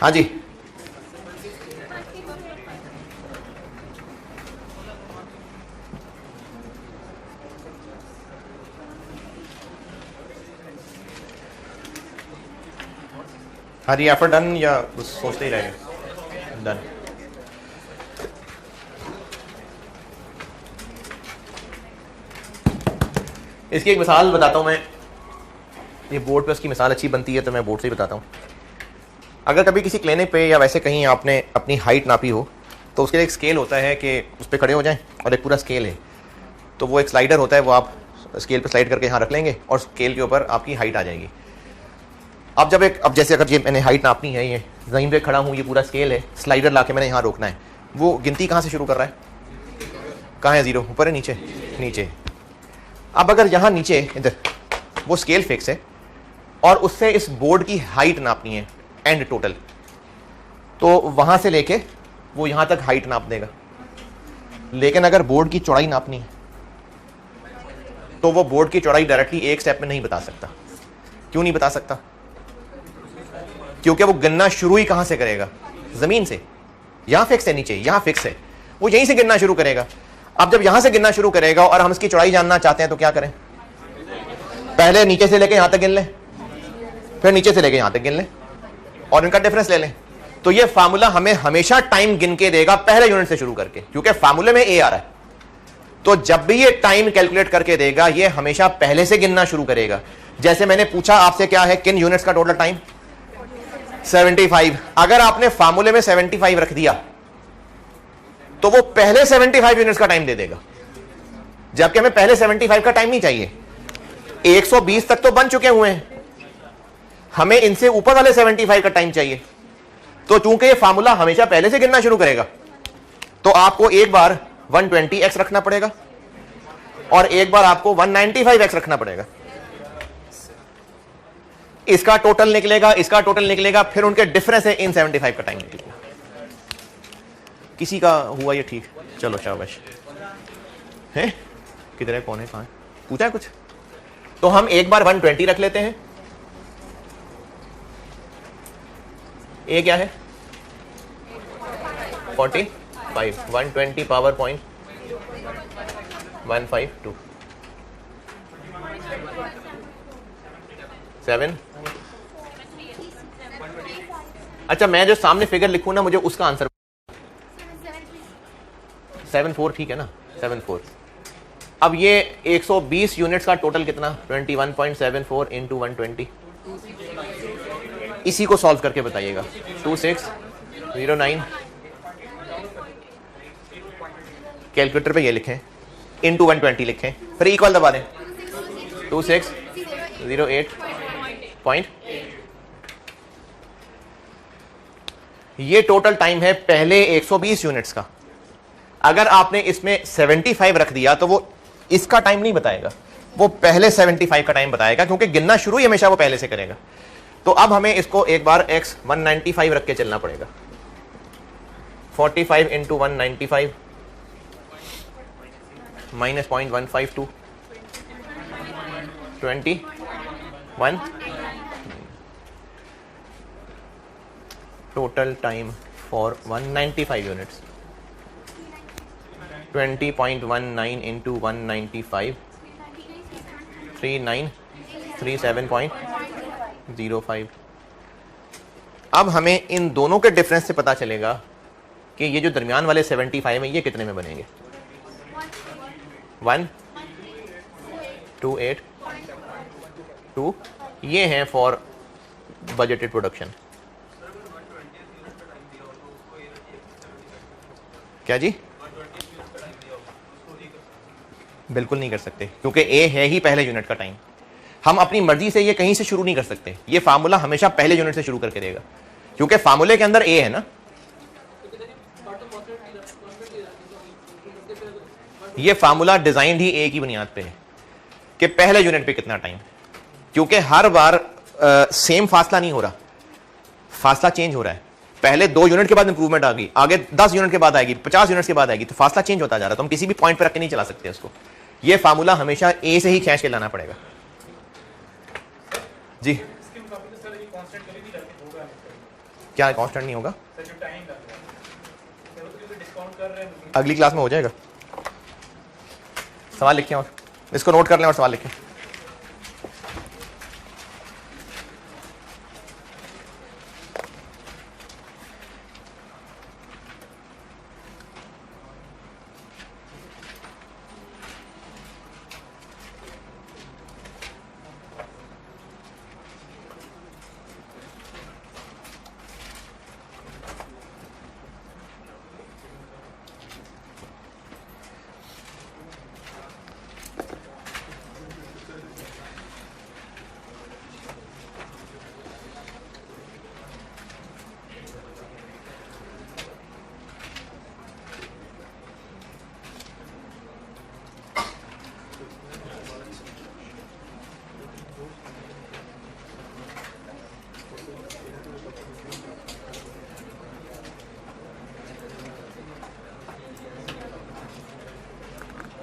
हाँ जी, हाँ जी, एफर्ट डन या बस सोचते ही रहेंगे? डन। इसकी एक मिसाल बताता हूँ मैं, ये बोर्ड पे उसकी मिसाल अच्छी बनती है तो मैं बोर्ड से ही बताता हूँ। अगर कभी किसी क्लिनिक पे या वैसे कहीं आपने अपनी हाइट नापी हो तो उसके लिए एक स्केल होता है कि उस पर खड़े हो जाएं और एक पूरा स्केल है, तो वो एक स्लाइडर होता है, वो आप स्केल पे स्लाइड करके यहाँ रख लेंगे और स्केल के ऊपर आपकी हाइट आ जाएगी। अब जैसे अगर ये मैंने हाइट नापनी है, ये ज़मीन पे खड़ा हूँ, ये पूरा स्केल है, स्लाइडर ला के मैंने यहाँ रोकना है, वो गिनती कहाँ से शुरू कर रहा है? कहाँ है ज़ीरो? ऊपर है नीचे? नीचे। अब अगर यहाँ नीचे इधर वो स्केल फिक्स है और उससे इस बोर्ड की हाइट नापनी है एंड टोटल, तो वहां से लेके वो यहां तक हाइट नाप देगा। लेकिन अगर बोर्ड की चौड़ाई नापनी है तो वो बोर्ड की चौड़ाई डायरेक्टली एक स्टेप में नहीं बता सकता। क्यों नहीं बता सकता? क्योंकि वो गिनना शुरू ही कहां से करेगा? जमीन से। यहां फिक्स है नीचे, यहां फिक्स है, वो यहीं से गिनना शुरू करेगा। अब जब यहां से गिनना शुरू करेगा और हम इसकी चौड़ाई जानना चाहते हैं तो क्या करें? पहले नीचे से लेके यहां तक गिन लें, फिर नीचे से लेके यहां तक गिन लें और इनका डिफरेंस ले लें। तो ये फार्मूला हमें हमेशा टाइम गिन के देगा पहले यूनिट से शुरू करके, क्योंकि फार्मूले में ए आ रहा है। तो जब भी ये टाइम कैलकुलेट करके देगा ये हमेशा पहले से गिनना शुरू करेगा। जैसे मैंने पूछा आपसे क्या है किन यूनिट्स का टोटल टाइम? 75। अगर आपने फार्मूले में 75 रख दिया तो वो पहले 75 यूनिट्स का टाइम दे देगा, जबकि हमें पहले 75 का टाइम नहीं चाहिए। 120 तक तो बन चुके हुए हैं, हमें इनसे ऊपर वाले 75 का टाइम चाहिए। तो चूंकि ये फार्मूला हमेशा पहले से गिनना शुरू करेगा तो आपको एक बार 120x रखना पड़ेगा और एक बार आपको 195x रखना पड़ेगा। इसका टोटल निकलेगा, इसका टोटल निकलेगा, फिर उनके डिफरेंस है इन 75 का टाइम निकलेगा। किसी का हुआ ये ठीक? चलो शाबाश। है किधर है, कौन है, कहां है? पूछा है कुछ? तो हम एक बार 120 रख लेते हैं। ए क्या है? 45। 120 पावर पॉइंट 152 7। अच्छा, मैं जो सामने फिगर लिखूं ना, मुझे उसका आंसर 74, ठीक है ना? 74। अब ये 120 यूनिट्स का टोटल कितना? 21.74 इंटू 120। इसी को सॉल्व करके बताइएगा। 2609 कैलकुलेटर पे ये लिखें, इंटू 120 लिखें, फिर इक्वल दबा दें। 2608 पॉइंट। ये टोटल टाइम है पहले 120 यूनिट्स का। अगर आपने इसमें 75 रख दिया तो वो इसका टाइम नहीं बताएगा, वो पहले 75 का टाइम बताएगा, क्योंकि गिनना शुरू ही हमेशा वो पहले से करेगा। तो अब हमें इसको एक बार x 195 रख के चलना पड़ेगा। 45 into 195 minus 0.152 21। Total time for 195 units 20.19 into 195 3937.05। अब हमें इन दोनों के डिफरेंस से पता चलेगा कि ये जो दरमियान वाले 75 हैं ये कितने में बनेंगे। 1282 ये हैं फॉर बजटेड प्रोडक्शन। क्या जी? बिल्कुल नहीं कर सकते, क्योंकि ए है ही पहले यूनिट का टाइम। हम अपनी मर्जी से ये कहीं से शुरू नहीं कर सकते, ये फार्मूला हमेशा पहले यूनिट से शुरू करके देगा, क्योंकि फार्मूले के अंदर ए है ना। ये फार्मूला डिजाइन ही ए की बुनियाद पे है कि पहले यूनिट पे कितना टाइम, क्योंकि हर बार सेम फासला नहीं हो रहा, फासला चेंज हो रहा है। पहले 2 यूनिट के बाद इंप्रूवमेंट आ गई, आगे 10 यूनिट के बाद आएगी, 50 यूनिट के बाद आएगी, तो फासला चेंज होता जा रहा है। तो हम किसी भी पॉइंट पर रख के नहीं चला सकते उसको। ये फार्मूला हमेशा ए से ही खींच के लाना पड़ेगा जी। क्या कांस्टेंट नहीं होगा? अगली क्लास में हो जाएगा। सवाल लिखें और इसको नोट कर लें और सवाल लिखें।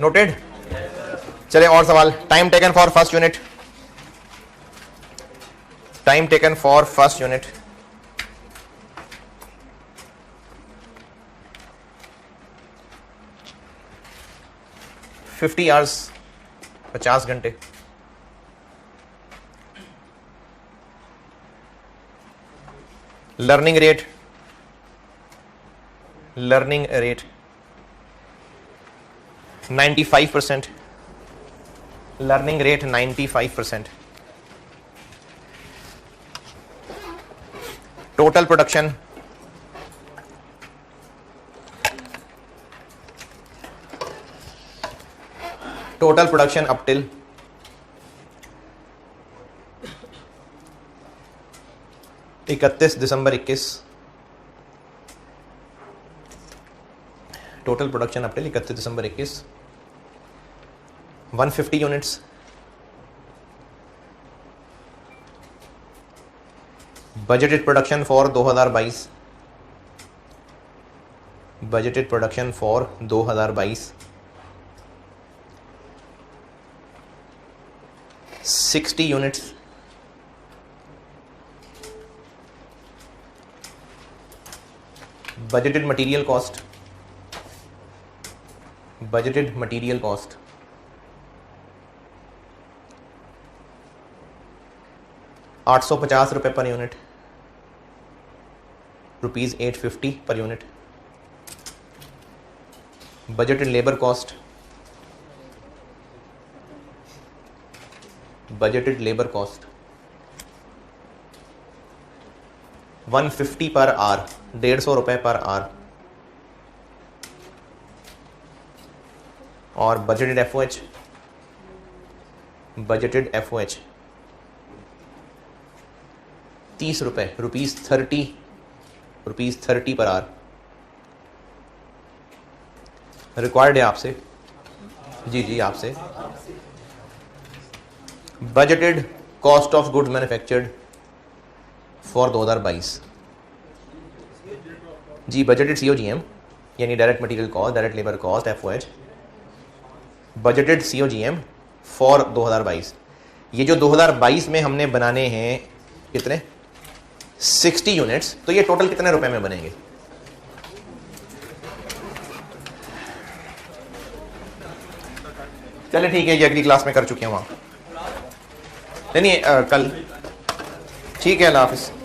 नोटेड। चले और सवाल। Time taken for first unit, time taken for first unit. Fifty hours, 50 घंटे। Learning rate, learning rate 95%, learning rate 95%। Total production, total production up till 31 December 21, total production up till 31 December 21 150 units. Budgeted production for 2022, budgeted production for 2022 60 units. Budgeted material cost, budgeted material cost ₹850 per unit, ₹850 per unit. Budgeted labour cost, budgeted labour cost 150 per hour, ₹150 per hour. और budgeted FOH, budgeted FOH ₹30, ₹30 per hour. Required है आपसे, जी जी आपसे। Budgeted cost of goods manufactured for 2022, जी budgeted COGM यानी direct material cost, direct labour cost, FOH. Budgeted COGM for 2022। ये जो 2022 में हमने बनाने हैं कितने, 60 यूनिट्स, तो ये टोटल कितने रुपए में बनेंगे? चले ठीक है, ये अगली क्लास में कर चुके हैं वहां। नहीं कल। ठीक है, अल्लाह हाफिज।